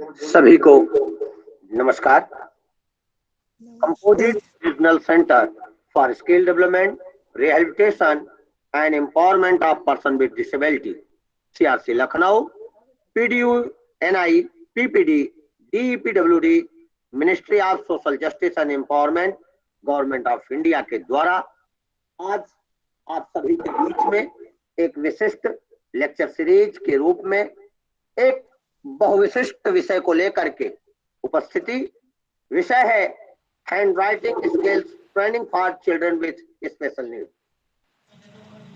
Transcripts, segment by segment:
सभी को नमस्कार। Composite regional centre for skill development, rehabilitation and empowerment of person with disability, CRC Lucknow, PDU, NI, PPD, DEPWD, ministry of social justice and empowerment, government of India के द्वारा आज आप सभी के बीच में एक विशिष्ट लेक्चर सीरीज के रूप में एक बहुविशिष्ट विषय को लेकर के उपस्थिति। विषय है hand writing skills training for children with special need.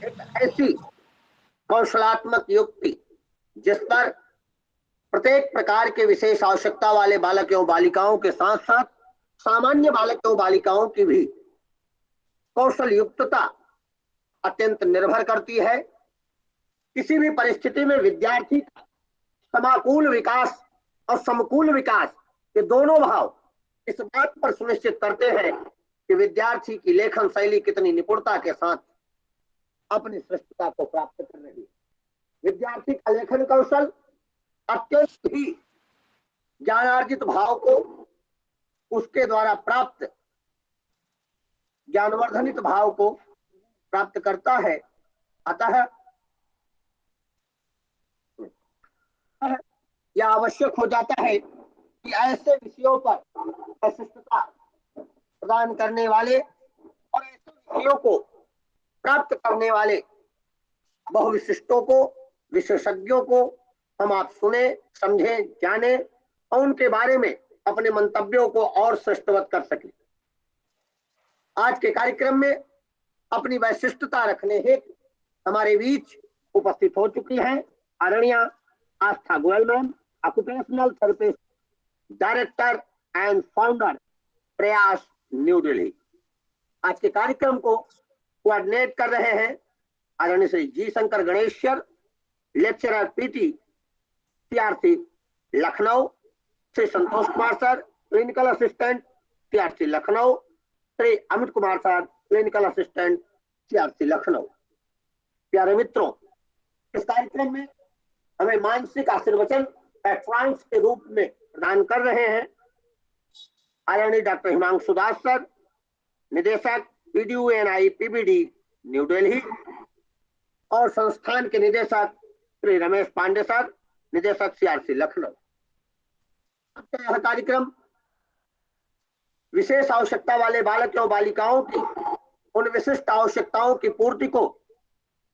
एक ऐसी कौशलात्मक युक्ति जिस पर प्रत्येक प्रकार के विशेष आवश्यकता वाले बालक एवं बालिकाओं के साथ साथ सामान्य बालक एवं बालिकाओं की भी कौशल युक्तता अत्यंत निर्भर करती है। किसी भी परिस्थिति में विद्यार्थी का समाकुल विकास और समकूल विकास के दोनों भाव इस बात पर सुनिश्चित करते हैं कि विद्यार्थी की लेखन शैली कितनी निपुणता के साथ अपनी श्रेष्ठता को प्राप्त कर रही है। विद्यार्थी का लेखन कौशल अत्यंत ही ज्ञानार्जित भाव को उसके द्वारा प्राप्त ज्ञानवर्धनित भाव को प्राप्त करता है। अतः यह आवश्यक हो जाता है कि ऐसे विषयों पर विशिष्टता प्रदान करने वाले और ऐसे विषयों को प्राप्त करने वाले बहुविशिष्टों को, विशेषज्ञों को हम आप सुने, समझे, जाने और उनके बारे में अपने मंतव्यों को और श्रेष्ठवत कर सके। आज के कार्यक्रम में अपनी विशिष्टता रखने हेतु हमारे बीच उपस्थित हो चुकी हैं आदरणीय Astha Goyal ma'am, occupational therapist, director and founder, Prayas, New Delhi. आज के कार्यक्रम को कोऑर्डिनेट कर रहे हैं आदरणीय Shri G Shankar Ganeshwar, lecturer PT, CRC Lucknow, Shri Santosh Kumar sir, clinical assistant, CRC Lucknow, Shri Amit Kumar sir, clinical assistant, CRC Lucknow. प्यारे मित्रों, इस कार्यक्रम में हमें मानसिक आशीर्वचन पैट्रॉन्स के रूप में प्रदान कर रहे हैं आदरणीय डॉक्टर हिमांशु दास सर, निदेशक PDU, NI, PBD, New Delhi, और संस्थान के निदेशक श्री रमेश पांडे सर, निदेशक सीआरसी लखनऊ। यह कार्यक्रम विशेष आवश्यकता वाले बालक एवं बालिकाओं की उन विशिष्ट आवश्यकताओं की पूर्ति को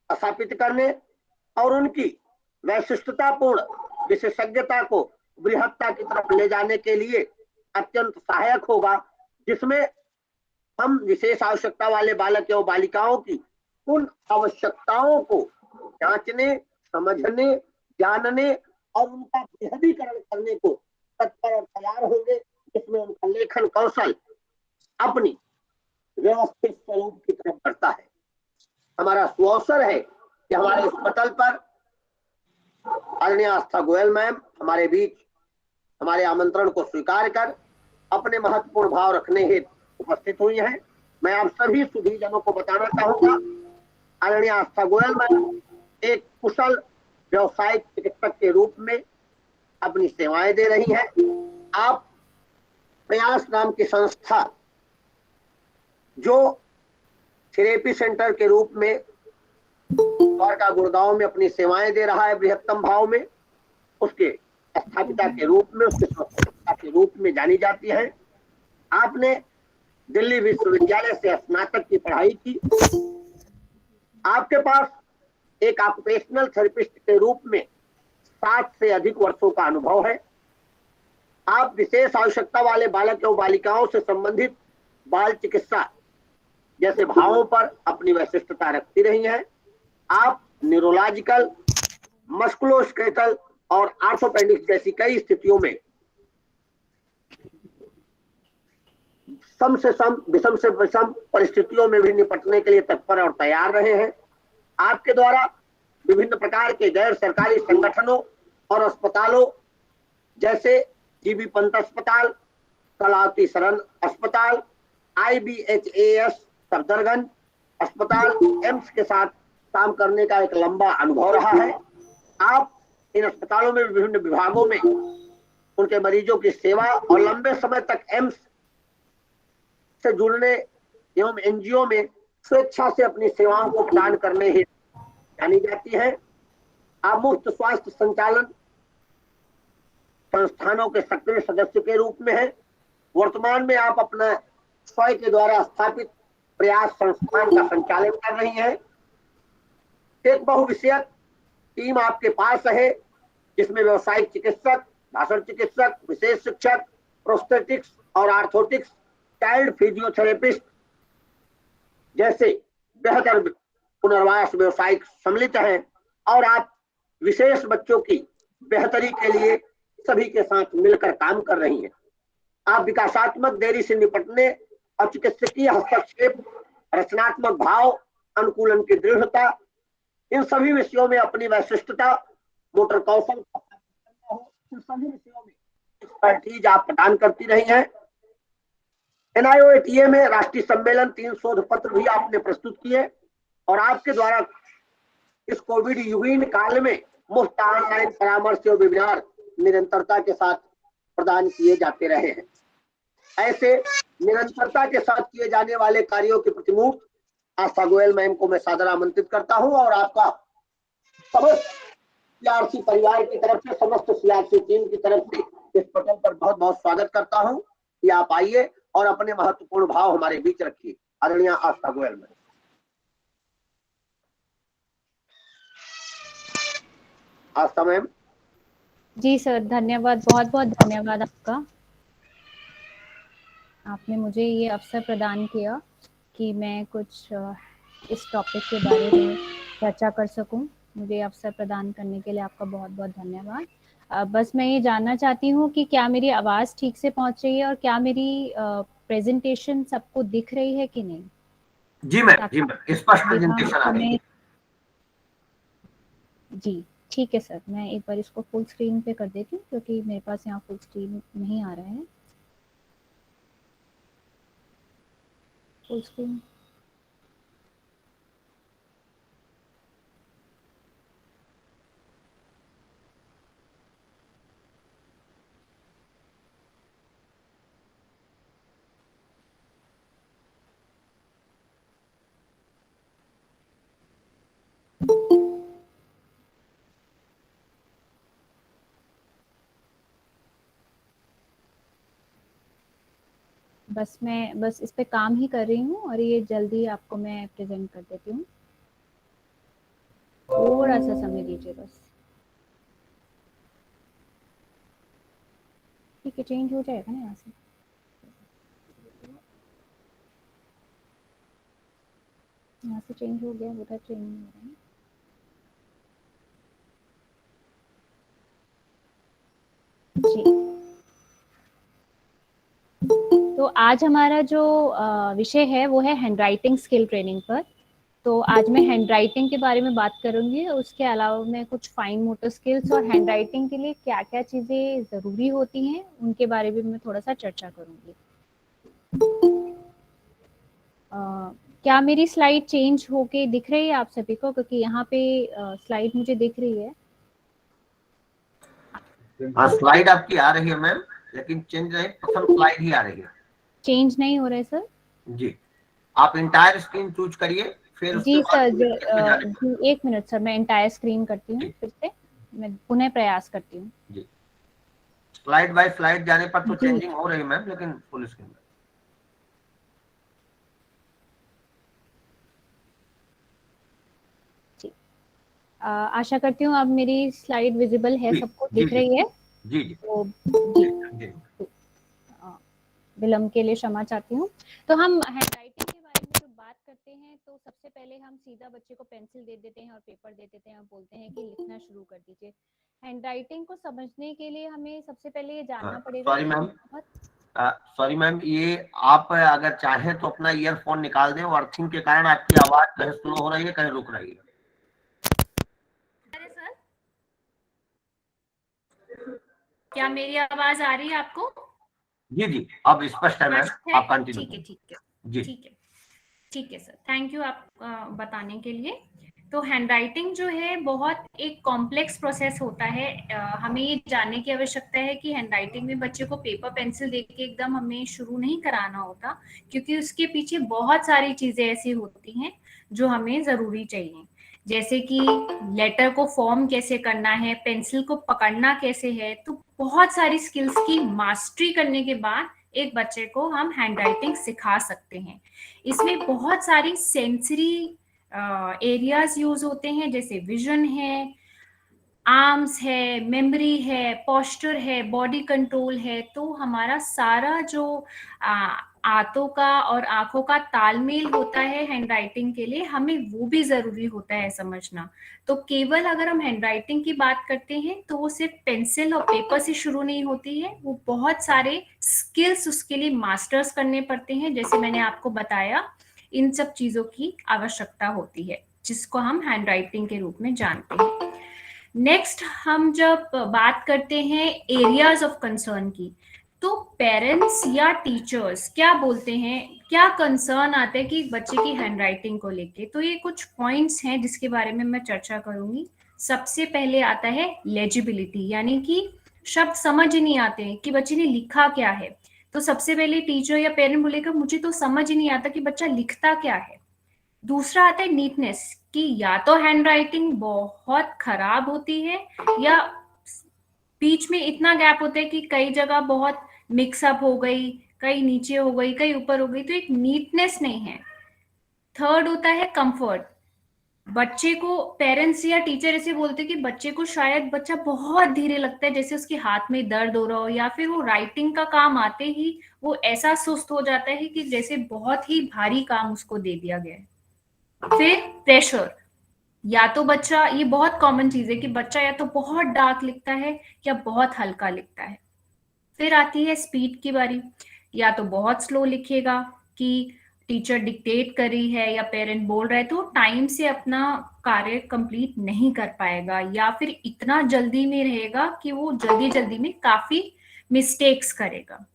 स्थापित करने और उनकी वैशिष्टतापूर्ण विशेषज्ञता को बृहत्ता की तरफ ले जाने के लिए अत्यंत सहायक होगा, जिसमें हम विशेष आवश्यकता वाले बालक एवं बालिकाओं की उन आवश्यकताओं को जांचने, समझने, जानने और उनका बृहदीकरण करने को तत्पर और तैयार होंगे, जिसमें उनका लेखन कौशल अपनी व्यवस्थित स्वरूप की तरफ बढ़ता है। हमारा सुअवसर है कि हमारे इस पटल पर आदरणीय आस्था गोयल मैम हमारे बीच हमारे आमंत्रण को स्वीकार कर अपने महत्वपूर्ण भाव रखने हेतु उपस्थित हुई हैं। मैं आप सभी सुधीजनों को बताना चाहूंगा, आदरणीय आस्था गोयल मैम एक कुशल व्यवसायिक चिकित्सक के रूप में अपनी सेवाएं दे रही हैं। आप प्रयास नाम की संस्था जो थेरेपी सेंटर के रूप में द्वारका गुड़गांव में अपनी सेवाएं दे रहा है बृहत्तम भाव में, उसके स्थापिका के रूप में, उसके संस्थापिका के रूप में जानी जाती है। आपने दिल्ली विश्वविद्यालय से स्नातक की पढ़ाई की। आपके पास एक ऑक्यूपेशनल थेरेपिस्ट के रूप में 60 से अधिक वर्षों का अनुभव है। आप विशेष आवश्यकता वाले बालक एवं बालिकाओं से संबंधित बाल चिकित्सा जैसे भावों पर अपनी विशिष्टता रखती रही हैं। आप न्यूरोलॉजिकल, मस्कुलोस्केलेटल और आर्थोपेडिक्स जैसी कई स्थितियों में सम से सम, विषम से विषम परिस्थितियों में भी निपटने के लिए तत्पर और तैयार रहे हैं। आपके द्वारा विभिन्न प्रकार के गैर सरकारी संगठनों और अस्पतालों जैसे जीबी पंत अस्पताल, कलावती शरण अस्पताल, IBHAS सफदरगंज अस्पताल, एम्स के साथ काम करने का एक लंबा अनुभव रहा है। आप इन अस्पतालों में विभिन्न विभागों में उनके मरीजों की सेवा और लंबे समय तक एम्स से जुड़ने एवं एनजीओ में स्वेच्छा से अपनी सेवाओं को प्रदान करने हेतु जानी जाती है। आप मुफ्त स्वास्थ्य संचालन संस्थानों के सक्रिय सदस्य के रूप में हैं। वर्तमान में आप अपना स्वयं के द्वारा स्थापित प्रयास संस्थान का संचालन कर रही हैं। एक बहुविषयक टीम आपके पास है, जिसमें व्यवसायिक चिकित्सक, भाषण चिकित्सक, विशेष शिक्षक, प्रोस्थेटिक्स और आर्थोटिक्स, चाइल्ड फिजियोथेरेपिस्ट जैसे बेहतर पुनर्वास व्यवसायिक सम्मिलित हैं और आप विशेष बच्चों की बेहतरी के लिए सभी के साथ मिलकर काम कर रही हैं। आप विकासात्मक देरी से निपटने और चिकित्सकीय हस्तक्षेप, रचनात्मक भाव, अनुकूलन की दृढ़ता, इन सभी विषयों में अपनी वैशिष्टता, मोटर कौशल, इन सभी विषयों में एक्सपर्टीज आप प्रदान करती रही हैं। NIOATA में राष्ट्रीय सम्मेलन 3 शोध पत्र भी आपने प्रस्तुत किए और आपके द्वारा इस कोविड युगीन काल में मुफ्त ऑनलाइन परामर्श और वेबिनार निरंतरता के साथ प्रदान किए जाते रहे हैं। ऐसे निरंतरता के साथ किए जाने वाले कार्यों के प्रतिमूर्त आशा गोयल मैम को मैं सादर आमंत्रित करता हूं और आपका समस्त CRC परिवार की तरफ से, समस्त CRC टीम की तरफ से इस पटल पर बहुत बहुत स्वागत करता हूं कि आप आइए और अपने महत्वपूर्ण भाव हमारे बीच रखिए। आदरणीय आशा गोयल मैम। आशा मैम। जी सर, धन्यवाद, बहुत बहुत धन्यवाद आपका। आपने मुझे ये अवसर प्रदान किया कि मैं कुछ इस टॉपिक के बारे में चर्चा कर सकूं। मुझे अवसर प्रदान करने के लिए आपका बहुत बहुत धन्यवाद। बस मैं ये जानना चाहती हूँ कि क्या मेरी आवाज़ ठीक से पहुंच रही है और क्या मेरी प्रेजेंटेशन सबको दिख रही है कि नहीं? जी मैम, जी मैम, स्पष्ट प्रेजेंटेशन आ रही है। जी ठीक है सर, मैं एक बार इसको फुल स्क्रीन पे कर देती हूँ क्योंकि मेरे पास यहाँ फुल स्क्रीन नहीं आ रहा है। फुल स्क्रीन मैं बस इस पे काम ही कर रही हूँ और ये जल्दी आपको मैं प्रेजेंट कर देती हूँ। थोड़ा सा समय दीजिए बस। ठीक है, चेंज हो जाएगा ना यहाँ से। यहाँ से चेंज हो गया, उधर चेंज नहीं हो रहा है। जी, तो आज हमारा जो विषय है वो है हैंडराइटिंग स्किल ट्रेनिंग पर। तो आज मैं हैंडराइटिंग के बारे में बात करूंगी। उसके अलावा मैं कुछ फाइन मोटर स्किल्स और हैंडराइटिंग के लिए क्या क्या चीज़ें ज़रूरी होती हैं उनके बारे में मैं थोड़ा सा चर्चा करूंगी। क्या मेरी स्लाइड चेंज होके दिख रही है आप सभी को? क्योंकि यहाँ पे स्लाइड मुझे दिख रही है। स्लाइड आपकी आ रही है मैम, लेकिन चेंज नहीं, प्रथम स्लाइड ही आ रही है। चेंज नहीं हो रहा है सर? जी, आप इंटायर स्क्रीन चूज करिए, फिर जी सर, जी, 1 मिनट सर, मैं इंटायर स्क्रीन करती हूँ, फिर से मैं पुनः प्रयास करती हूँ। जी, स्लाइड बाय स्लाइड जाने पर तो चेंजिंग हो रही है मैम, लेकिन फुल स्क्रीन में। आशा करती हूँ अब मेरी स्लाइड विजिबल है, सबको दिख रही है। जी जी, तो जी, विलम्ब के लिए क्षमा चाहती हूँ। तो हम हैंडराइटिंग के बारे में जब बात करते हैं तो सबसे पहले हम सीधा बच्चे को पेंसिल दे देते हैं और पेपर दे देते हैं और बोलते हैं कि लिखना शुरू कर दीजिए। हैंडराइटिंग को समझने के लिए हमें सबसे पहले ये जानना पड़ेगा। सॉरी मैम, ये आप अगर चाहें तो अपना ईयरफोन निकाल दें, अर्थिंग के कारण आपकी आवाज कहीं स्लो हो रही है, कहीं रुक रही है। अरे सर, क्या मेरी आवाज आ रही है आपको? जी जी, अब स्पष्ट है मैम, आप कंटिन्यू। ठीक है, ठीक है, ठीक है, ठीक है सर, थैंक यू आप बताने के लिए। तो हैंडराइटिंग जो है बहुत एक कॉम्प्लेक्स प्रोसेस होता है। हमें ये जानने की आवश्यकता है कि हैंडराइटिंग में बच्चे को पेपर पेंसिल देके एकदम हमें शुरू नहीं कराना होता, क्योंकि उसके पीछे बहुत सारी चीजें ऐसी होती हैं जो हमें जरूरी चाहिए, जैसे कि लेटर को फॉर्म कैसे करना है, पेंसिल को पकड़ना कैसे है। तो बहुत सारी स्किल्स की मास्टरी करने के बाद एक बच्चे को हम हैंडराइटिंग सिखा सकते हैं। इसमें बहुत सारी सेंसरी एरियाज यूज होते हैं, जैसे विजन है, आर्म्स है, मेमोरी है, पोस्चर है, बॉडी कंट्रोल है। तो हमारा सारा जो आंतों का और आंखों का तालमेल होता है हैंडराइटिंग के लिए, हमें वो भी जरूरी होता है समझना। तो केवल अगर हम हैंडराइटिंग की बात करते हैं तो वो सिर्फ पेंसिल और पेपर से शुरू नहीं होती है, वो बहुत सारे स्किल्स उसके लिए मास्टर्स करने पड़ते हैं। जैसे मैंने आपको बताया, इन सब चीजों की आवश्यकता होती है जिसको हम हैंडराइटिंग के रूप में जानते हैं। नेक्स्ट, हम जब बात करते हैं एरियाज ऑफ कंसर्न की, तो पेरेंट्स या टीचर्स क्या बोलते हैं, क्या कंसर्न आते हैं कि बच्चे की हैंडराइटिंग को लेके। तो ये कुछ पॉइंट्स हैं जिसके बारे में मैं चर्चा करूंगी। सबसे पहले आता है लेजिबिलिटी, यानी कि शब्द समझ ही नहीं आते कि बच्चे ने लिखा क्या है। तो सबसे पहले टीचर या पेरेंट बोलेगा मुझे तो समझ ही नहीं आता कि बच्चा लिखता क्या है। दूसरा आता है नीटनेस, कि या तो हैंडराइटिंग बहुत खराब होती है या बीच में इतना गैप होता है कि कई जगह बहुत मिक्सअप हो गई, कई नीचे हो गई, कई ऊपर हो गई, तो एक नीटनेस नहीं है। थर्ड होता है कंफर्ट। बच्चे को पेरेंट्स या टीचर ऐसे बोलते हैं कि बच्चे को शायद बच्चा बहुत धीरे लगता है, जैसे उसके हाथ में दर्द हो रहा हो, या फिर वो राइटिंग का काम आते ही वो ऐसा सुस्त हो जाता है कि जैसे बहुत ही भारी काम उसको दे दिया गया है। फिर प्रेशर, या तो बच्चा, ये बहुत कॉमन चीज है कि बच्चा या तो बहुत डार्क लिखता है या बहुत हल्का लिखता है। फिर आती है स्पीड की बारी, या तो बहुत स्लो लिखेगा कि टीचर डिक्टेट कर रही है या पेरेंट बोल रहा है तो टाइम से अपना कार्य कंप्लीट नहीं कर पाएगा, या फिर इतना जल्दी में रहेगा कि वो जल्दी जल्दी में काफी मिस्टेक्स करेगा।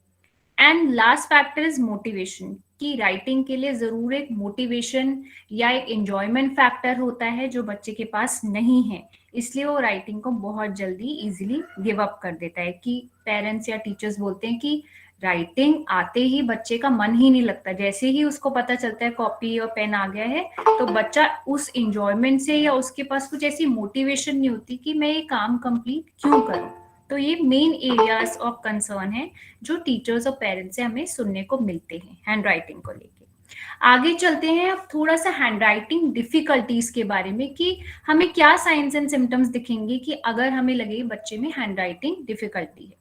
And last factor is motivation, कि राइटिंग के लिए जरूर एक मोटिवेशन या एक एंजॉयमेंट फैक्टर होता है जो बच्चे के पास नहीं है, इसलिए वो राइटिंग को बहुत जल्दी इजीली गिव अप कर देता है। कि पेरेंट्स या टीचर्स बोलते हैं कि राइटिंग आते ही बच्चे का मन ही नहीं लगता, जैसे ही उसको पता चलता है कॉपी और पेन आ गया है तो बच्चा उस एंजॉयमेंट से या उसके पास कुछ ऐसी मोटिवेशन नहीं होती कि मैं ये काम कंप्लीट क्यों करूं। तो ये मेन एरियाज ऑफ कंसर्न है जो टीचर्स और पेरेंट्स से हमें सुनने को मिलते हैं हैंडराइटिंग को लेके। आगे चलते हैं अब थोड़ा सा हैंडराइटिंग डिफिकल्टीज के बारे में, कि हमें क्या साइंस एंड सिम्टम्स दिखेंगे कि अगर हमें लगे बच्चे में हैंडराइटिंग डिफिकल्टी है।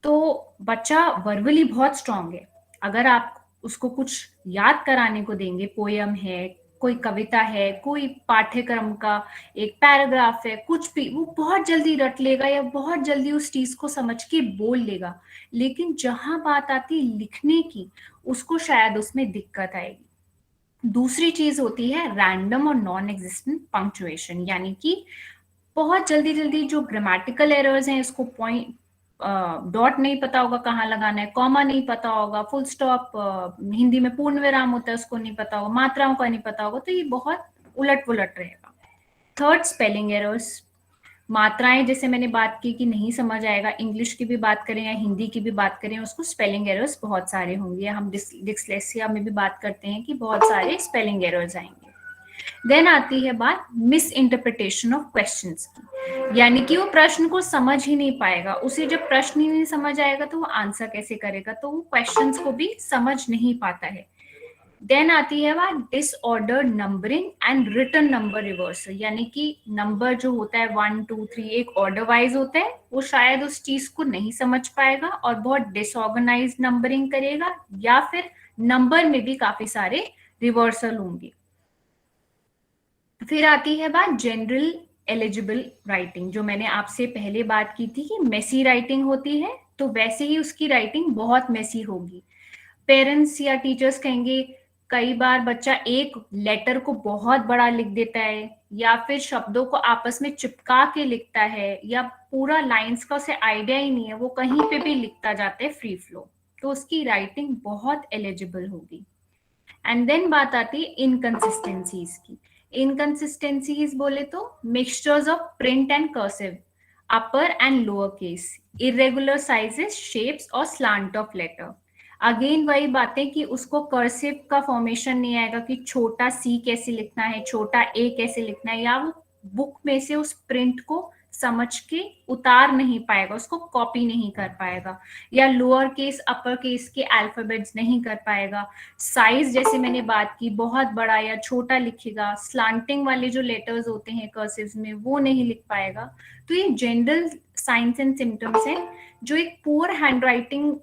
तो बच्चा वर्बली बहुत स्ट्रांग है, अगर आप उसको कुछ याद कराने को देंगे, पोयम है, कोई कविता है, कोई पाठ्यक्रम का एक पैराग्राफ है, कुछ भी, वो बहुत जल्दी रट लेगा या बहुत जल्दी उस चीज को समझ के बोल लेगा। लेकिन जहां बात आती है लिखने की, उसको शायद उसमें दिक्कत आएगी। दूसरी चीज होती है रैंडम और नॉन एग्जिस्टेंट पंक्चुएशन, यानी कि बहुत जल्दी जल्दी जो ग्रामेटिकल एरर्स हैं, इसको पॉइंट डॉट नहीं पता होगा कहाँ लगाना है, कॉमा नहीं पता होगा, फुल स्टॉप हिंदी में पूर्ण विराम होता है उसको नहीं पता होगा, मात्राओं का नहीं पता होगा, तो ये बहुत उलट पुलट रहेगा। Third, spelling errors. मात्राएं जैसे मैंने बात की कि नहीं समझ आएगा, इंग्लिश की भी बात करें या हिंदी की भी बात करें, उसको स्पेलिंग एरर्स बहुत सारे होंगे। हम डिस्लेक्सिया में भी बात करते हैं कि बहुत सारे स्पेलिंग एरर्स आएंगे। देन आती है बात मिस इंटरप्रिटेशन ऑफ क्वेश्चंस की, यानी कि वो प्रश्न को समझ ही नहीं पाएगा, उसे जब प्रश्न ही नहीं समझ आएगा तो वो आंसर कैसे करेगा, तो वो क्वेश्चंस को भी समझ नहीं पाता है। देन आती है बात disorder numbering and written number reversal, यानी कि नंबर जो होता है 1 2 3 एक ऑर्डर वाइज होता है, वो शायद उस चीज को नहीं समझ पाएगा और बहुत डिसऑर्गेनाइज नंबरिंग करेगा, या फिर नंबर में भी काफी सारे रिवर्सल होंगे। फिर आती है बात जनरल एलिजिबल राइटिंग, जो मैंने आपसे पहले बात की थी कि मेसी राइटिंग होती है, तो वैसे ही उसकी राइटिंग बहुत मेसी होगी। पेरेंट्स या टीचर्स कहेंगे कई बार बच्चा एक लेटर को बहुत बड़ा लिख देता है, या फिर शब्दों को आपस में चिपका के लिखता है, या पूरा लाइंस का उसे आइडिया ही नहीं है, वो कहीं पे भी लिखता जाता है फ्री फ्लो, तो उसकी राइटिंग बहुत एलिजिबल होगी। एंड देन बात आती है इनकंसिस्टेंसीज की, इनकंसिस्टेंसीज बोले तो mixtures of print and cursive, upper and lower case, irregular sizes, shapes और स्लांट ऑफ लेटर। अगेन वही बातें कि उसको कर्सिव का फॉर्मेशन नहीं आएगा कि छोटा सी कैसे लिखना है, छोटा ए कैसे लिखना है, या वो बुक में से उस प्रिंट को समझ के उतार नहीं पाएगा, उसको कॉपी नहीं कर पाएगा, या लोअर केस अपर केस के अल्फाबेट्स नहीं कर पाएगा। साइज जैसे मैंने बात की, बहुत बड़ा या छोटा लिखेगा, स्लांटिंग वाले जो लेटर्स होते हैं कर्सिव में वो नहीं लिख पाएगा। तो ये जनरल साइंस एंड सिम्टम्स हैं जो एक पुअर हैंडराइटिंग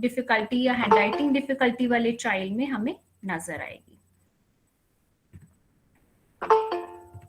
डिफिकल्टी या हैंडराइटिंग डिफिकल्टी वाले चाइल्ड में हमें नजर आएगी।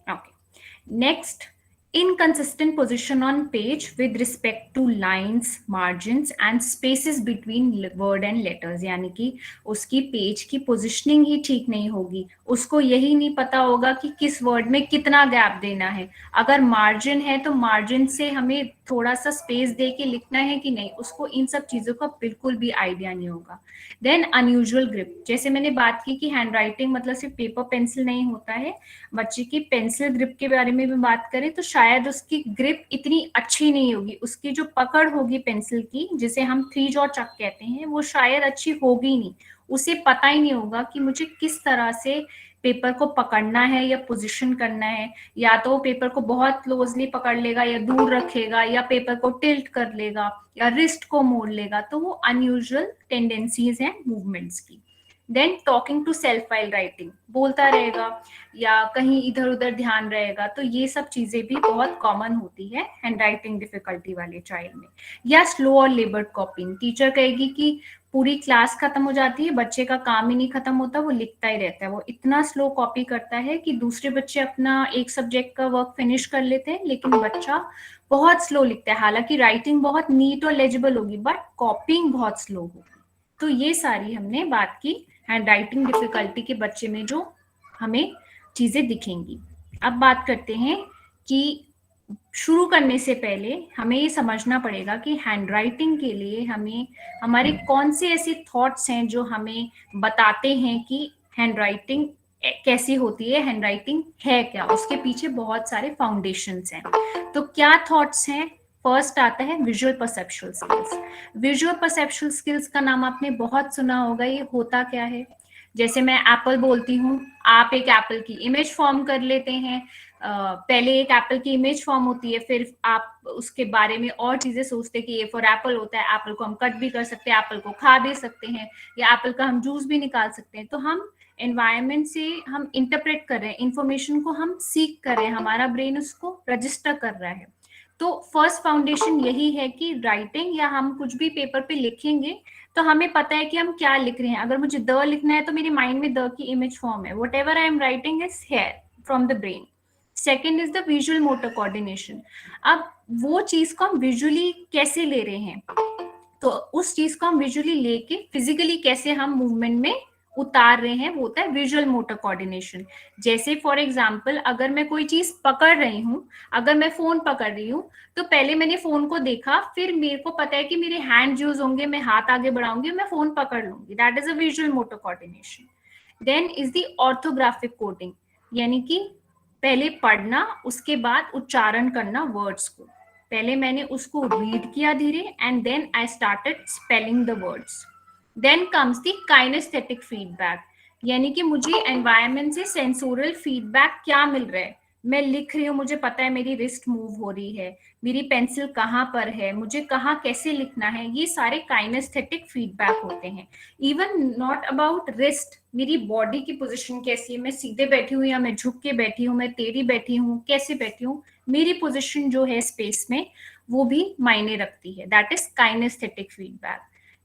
Okay, next, inconsistent position on page with respect to lines, margins and spaces between word and letters, यानी कि उसकी पेज की पोजिशनिंग ही ठीक नहीं होगी, उसको यही नहीं पता होगा कि किस वर्ड में कितना गैप देना है, अगर मार्जिन है तो मार्जिन से हमें थोड़ा सा स्पेस दे के लिखना है कि नहीं, उसको इन सब चीजों का बिल्कुल भी आइडिया नहीं होगा। देन अनयूजुअल ग्रिप, जैसे मैंने बात की कि हैंडराइटिंग मतलब सिर्फ पेपर पेंसिल नहीं होता है, बच्चे की पेंसिल ग्रिप के बारे में भी बात करें तो शायद उसकी ग्रिप इतनी अच्छी नहीं होगी, उसकी जो पकड़ होगी पेंसिल की, जिसे हम 3 जॉ चक कहते हैं, वो शायद अच्छी होगी नहीं, उसे पता ही नहीं होगा कि मुझे किस तरह से पेपर को पकड़ना है या पोजीशन करना है, या तो पेपर को बहुत क्लोजली पकड़ लेगा या दूर रखेगा, या पेपर को टिल्ट कर लेगा या रिस्ट को मोड़ लेगा, तो वो अनयूजुअल टेंडेंसीज हैं मूवमेंट्स की। Then talking to self while writing, बोलता रहेगा या कहीं इधर उधर ध्यान रहेगा, तो ये सब चीजें भी बहुत कॉमन होती है हैंडराइटिंग डिफिकल्टी वाले चाइल्ड में। या स्लो और लेबर्ड कॉपिंग, टीचर कहेगी कि पूरी क्लास खत्म हो जाती है, बच्चे का काम ही नहीं खत्म होता, वो लिखता ही रहता है, वो इतना स्लो कॉपी करता है कि दूसरे बच्चे अपना एक सब्जेक्ट का वर्क फिनिश कर लेते हैं, लेकिन बच्चा बहुत स्लो लिखता है, हालांकि राइटिंग बहुत नीट और लेजिबल होगी बट कॉपिंग बहुत स्लो होगी। तो ये सारी हमने बात की हैंडराइटिंग डिफिकल्टी के बच्चे में जो हमें चीजें दिखेंगी। अब बात करते हैं कि शुरू करने से पहले हमें ये समझना पड़ेगा कि हैंडराइटिंग के लिए हमें हमारे कौन से ऐसे थॉट्स हैं जो हमें बताते हैं कि हैंडराइटिंग कैसी होती है, हैंडराइटिंग है क्या, उसके पीछे बहुत सारे फाउंडेशंस हैं। तो क्या थॉट्स हैं? फर्स्ट आता है visual perceptual skills. Visual perceptual skills का नाम आपने बहुत सुना होगा, ये होता क्या है? जैसे मैं एप्पल बोलती हूँ, आप एक एप्पल की इमेज फॉर्म कर लेते हैं, पहले एक एप्पल की इमेज फॉर्म होती है, फिर आप उसके बारे में और चीजें सोचते हैं कि ये फॉर एप्पल होता है, एप्पल को हम कट भी कर सकते हैं, एप्पल को खा भी सकते हैं, या एप्पल का हम जूस भी निकाल सकते हैं। तो हम एनवायरनमेंट से हम इंटरप्रेट कर रहे हैं, इंफॉर्मेशन को हम सीख कर रहे हैं, हमारा ब्रेन उसको रजिस्टर कर रहा है। तो फर्स्ट फाउंडेशन यही है कि राइटिंग या हम कुछ भी पेपर पे लिखेंगे तो हमें पता है कि हम क्या लिख रहे हैं। अगर मुझे द लिखना है तो मेरे माइंड में द की इमेज फॉर्म है, what ever I am writing is here from the brain. Second is the visual motor coordination. अब वो चीज को हम विजुअली कैसे ले रहे हैं, तो उस चीज को हम विजुअली लेके फिजिकली कैसे हम मूवमेंट में उतार रहे हैं, वो होता है विजुअल मोटर कोऑर्डिनेशन। जैसे फॉर एग्जांपल, अगर मैं कोई चीज पकड़ रही हूँ, अगर मैं फोन पकड़ रही हूँ तो पहले मैंने फोन को देखा, फिर मेरे को पता है कि मेरे हैंड यूज होंगे, मैं हाथ आगे बढ़ाऊंगी, मैं फोन पकड़ लूंगी, that is a visual motor coordination. Then is the orthographic coding, यानी कि पहले पढ़ना, उसके बाद उच्चारण करना वर्ड्स को। पहले मैंने उसको रीड किया धीरे and then I started spelling the words. Then comes the kinaesthetic feedback, यानी कि मुझे एनवायरनमेंट से सेंसोरियल फीडबैक क्या मिल रहा है। मैं लिख रही हूँ, मुझे पता है मेरी रिस्ट मूव हो रही है, मेरी पेंसिल कहाँ पर है, मुझे कहाँ कैसे लिखना है, ये सारे काइनेस्थेटिक फीडबैक होते हैं। इवन नॉट अबाउट रिस्ट, मेरी बॉडी की पोजीशन कैसी है, मैं सीधे बैठी हूँ या मैं झुक के बैठी हूँ, मैं टेढ़ी बैठी हूँ, कैसे बैठी हूँ, मेरी पोजीशन जो है स्पेस में वो भी मायने रखती है, that is kinaesthetic feedback.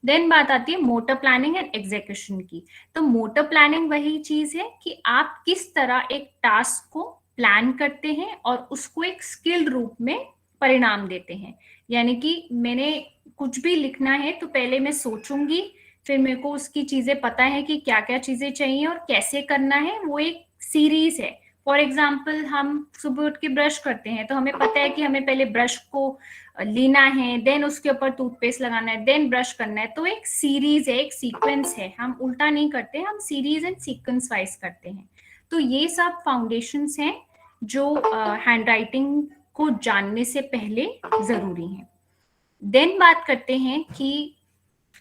Then बात आती है मोटर प्लानिंग एंड एग्जीक्यूशन की। तो मोटर प्लानिंग वही चीज है कि आप किस तरह एक टास्क को प्लान करते हैं और उसको एक स्किल रूप में परिणाम देते हैं। यानी कि मैंने कुछ भी लिखना है तो पहले मैं सोचूंगी, फिर मेरे को उसकी चीजें पता है कि क्या क्या चीजें चाहिए और कैसे करना है, वो एक सीरीज है। फॉर एग्जाम्पल, हम सुबह उठ के ब्रश करते हैं तो हमें पता है कि हमें पहले ब्रश को लेना है, देन उसके ऊपर टूथपेस्ट लगाना है, देन ब्रश करना है। तो एक सीरीज है, एक सीक्वेंस है, हम उल्टा नहीं करते, हम सीरीज एंड सीक्वेंस वाइज करते हैं। तो ये सब फाउंडेशंस हैं जो हैंड राइटिंग को जानने से पहले जरूरी हैं। देन बात करते हैं कि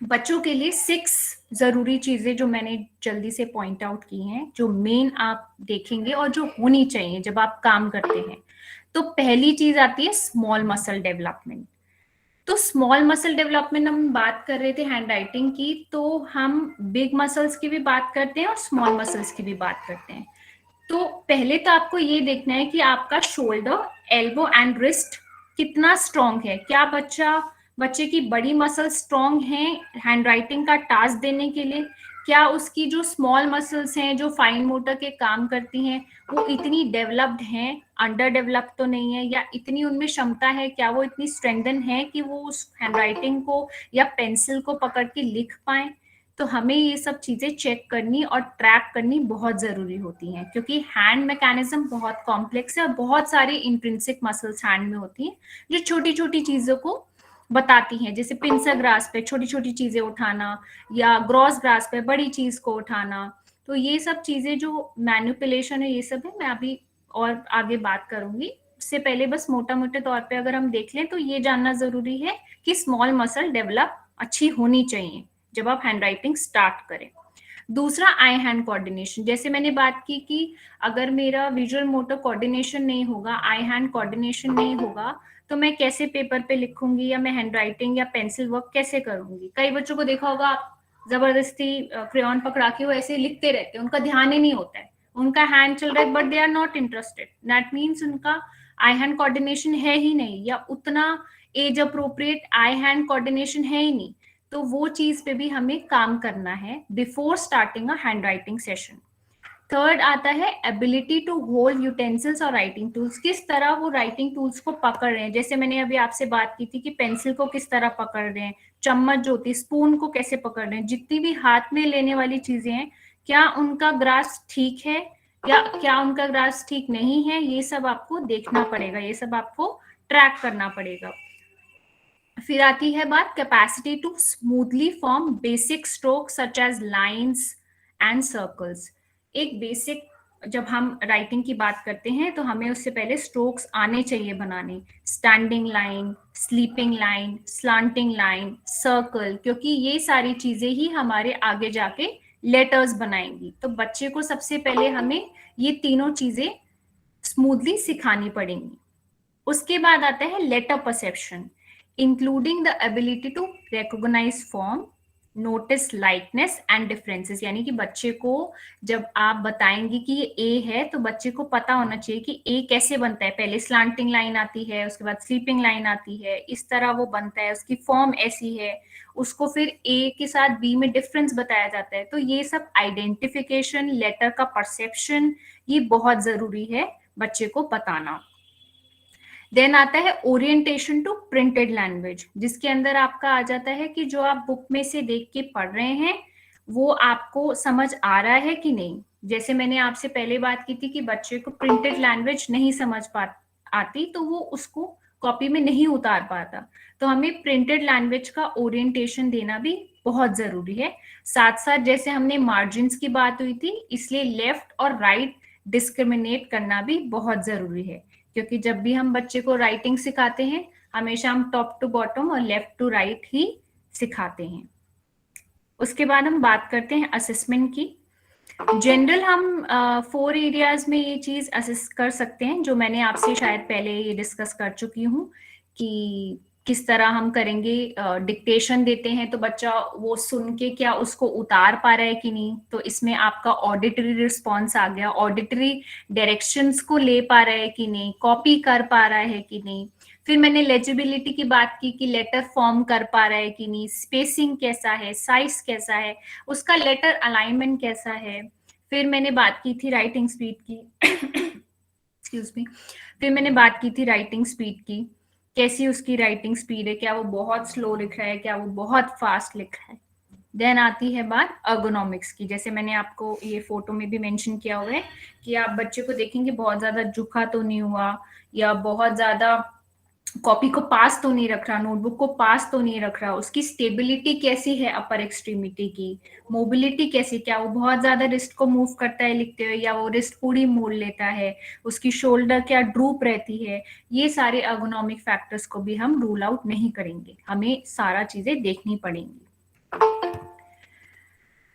बच्चों के लिए 6 जरूरी चीजें जो मैंने जल्दी से पॉइंट आउट की हैं, जो मेन आप देखेंगे और जो होनी चाहिए जब आप काम करते हैं। तो पहली चीज आती है स्मॉल मसल डेवलपमेंट। तो स्मॉल मसल डेवलपमेंट हम बात कर रहे थे हैंड राइटिंग की, तो हम बिग मसल्स की भी बात करते हैं और स्मॉल मसल्स की भी बात करते हैं। तो पहले तो आपको ये देखना है कि आपका शोल्डर, एल्बो एंड रिस्ट कितना स्ट्रांग है। क्या बच्चे की बड़ी मसल स्ट्रांग है हैंड राइटिंग का टास्क देने के लिए? क्या उसकी जो स्मॉल मसल्स हैं जो फाइन मोटर के काम करती हैं वो इतनी डेवलप्ड हैं, अंडर डेवलप्ड तो नहीं है, या इतनी उनमें क्षमता है, क्या वो इतनी स्ट्रेंथन है कि वो उस हैंड राइटिंग को या पेंसिल को पकड़ के लिख पाए? तो हमें ये सब चीजें चेक करनी और ट्रैक करनी बहुत जरूरी होती हैं, क्योंकि हैंड मैकेनिज्म बहुत कॉम्प्लेक्स है और बहुत सारी इंट्रिंसिक मसल्स हैंड में होती हैं जो छोटी छोटी चीजों को बताती हैं। जैसे पिंसर ग्रास पे छोटी छोटी चीजें उठाना या ग्रॉस ग्रास पे बड़ी चीज को उठाना। तो ये सब चीजें जो मैनिपुलेशन है ये सब है, मैं अभी और आगे बात करूंगी। उससे पहले बस मोटा मोटे तौर पे अगर हम देख लें तो ये जानना जरूरी है कि स्मॉल मसल डेवलप अच्छी होनी चाहिए जब आप हैंड राइटिंग स्टार्ट करें। दूसरा, आई हैंड कोऑर्डिनेशन। जैसे मैंने बात की कि अगर मेरा विजुअल मोटर कोऑर्डिनेशन नहीं होगा, आई हैंड कोऑर्डिनेशन नहीं होगा, तो मैं कैसे पेपर पे लिखूंगी या मैं हैंड राइटिंग या पेंसिल वर्क कैसे करूंगी? कई बच्चों को देखा होगा आप जबरदस्ती क्रेयॉन पकड़ा के वो ऐसे लिखते रहते हैं, उनका ध्यान ही नहीं होता है, उनका हैंड चल रहा है but they are not interested. That means उनका आई हैंड कोऑर्डिनेशन है ही नहीं, या उतना age appropriate eye hand coordination है ही नहीं। तो वो चीज पे भी हमें काम करना है before starting a hand writing session. Third आता है एबिलिटी टू होल्ड यूटेंसिल्स और राइटिंग टूल्स। किस तरह वो राइटिंग टूल्स को पकड़ रहे हैं। जैसे मैंने अभी आपसे बात की थी कि पेंसिल को किस तरह पकड़ रहे हैं, चम्मच जो होती है, स्पून को कैसे पकड़ रहे हैं, जितनी भी हाथ में लेने वाली चीजें हैं, क्या उनका ग्रास्प ठीक है या क्या उनका ग्रास्प ठीक नहीं है, ये सब आपको देखना पड़ेगा, ये सब आपको ट्रैक करना पड़ेगा। फिर आती है बात capacity to smoothly form basic stroke such as lines and circles. एक बेसिक, जब हम राइटिंग की बात करते हैं तो हमें उससे पहले स्ट्रोक्स आने चाहिए बनाने। Standing line, sleeping line, slanting line, circle, क्योंकि ये सारी चीजें ही हमारे आगे जाके लेटर्स बनाएंगी। तो बच्चे को सबसे पहले हमें ये तीनों चीजें स्मूथली सिखानी पड़ेंगी। उसके बाद आता है letter perception, including the ability to recognise form, notice likeness and differences. यानी कि बच्चे को जब आप बताएंगे कि ये ए है तो बच्चे को पता होना चाहिए कि ए कैसे बनता है। पहले स्लांटिंग लाइन आती है, उसके बाद स्लीपिंग लाइन आती है, इस तरह वो बनता है, उसकी फॉर्म ऐसी है, उसको फिर ए के साथ बी में डिफरेंस बताया जाता है। तो ये सब आइडेंटिफिकेशन, लेटर का परसेप्शन, ये बहुत जरूरी है बच्चे को बताना। देन आता है ओरिएंटेशन टू प्रिंटेड लैंग्वेज, जिसके अंदर आपका आ जाता है कि जो आप बुक में से देख के पढ़ रहे हैं वो आपको समझ आ रहा है कि नहीं। जैसे मैंने आपसे पहले बात की थी कि बच्चे को प्रिंटेड लैंग्वेज नहीं समझ आती तो वो उसको कॉपी में नहीं उतार पाता। तो हमें प्रिंटेड लैंग्वेज का ओरिएंटेशन देना भी बहुत जरूरी है। साथ साथ जैसे हमने मार्जिन्स की बात हुई थी, इसलिए लेफ्ट और राइट डिस्क्रिमिनेट करना भी बहुत जरूरी है, क्योंकि जब भी हम बच्चे को राइटिंग सिखाते हैं हमेशा हम टॉप टू बॉटम और लेफ्ट टू राइट ही सिखाते हैं। उसके बाद हम बात करते हैं असेसमेंट की। जनरल हम 4 एरियाज में ये चीज असेस कर सकते हैं, जो मैंने आपसे शायद पहले ये डिस्कस कर चुकी हूँ कि किस तरह हम करेंगे। डिक्टेशन देते हैं तो बच्चा वो सुन के क्या उसको उतार पा रहा है कि नहीं, तो इसमें आपका ऑडिटरी रिस्पॉन्स आ गया, ऑडिटरी डायरेक्शंस को ले पा रहा है कि नहीं, कॉपी कर पा रहा है कि नहीं। फिर मैंने लेजिबिलिटी की बात की कि लेटर फॉर्म कर पा रहा है कि नहीं, स्पेसिंग कैसा है, साइज कैसा है, उसका लेटर अलाइनमेंट कैसा है। फिर मैंने बात की थी राइटिंग स्पीड की एक्सक्यूज मी। फिर मैंने बात की थी राइटिंग स्पीड की, कैसी उसकी राइटिंग स्पीड है, क्या वो बहुत स्लो लिख रहा है, क्या वो बहुत फास्ट लिख रहा है। देन आती है बात अर्गोनॉमिक्स की। जैसे मैंने आपको ये फोटो में भी मेंशन किया हुआ है कि आप बच्चे को देखेंगे बहुत ज्यादा झुका तो नहीं हुआ या बहुत ज्यादा कॉपी को पास तो नहीं रख रहा, नोटबुक को पास तो नहीं रख रहा, उसकी स्टेबिलिटी कैसी है अपर एक्सट्रीमिटी की, मोबिलिटी कैसी, क्या वो बहुत ज्यादा रिस्ट को मूव करता है लिखते हुए या वो रिस्ट पूरी मोड़ लेता है, उसकी शोल्डर क्या ड्रूप रहती है, ये सारे अर्गोनॉमिक फैक्टर्स को भी हम रूल आउट नहीं करेंगे, हमें सारा चीजें देखनी पड़ेंगी।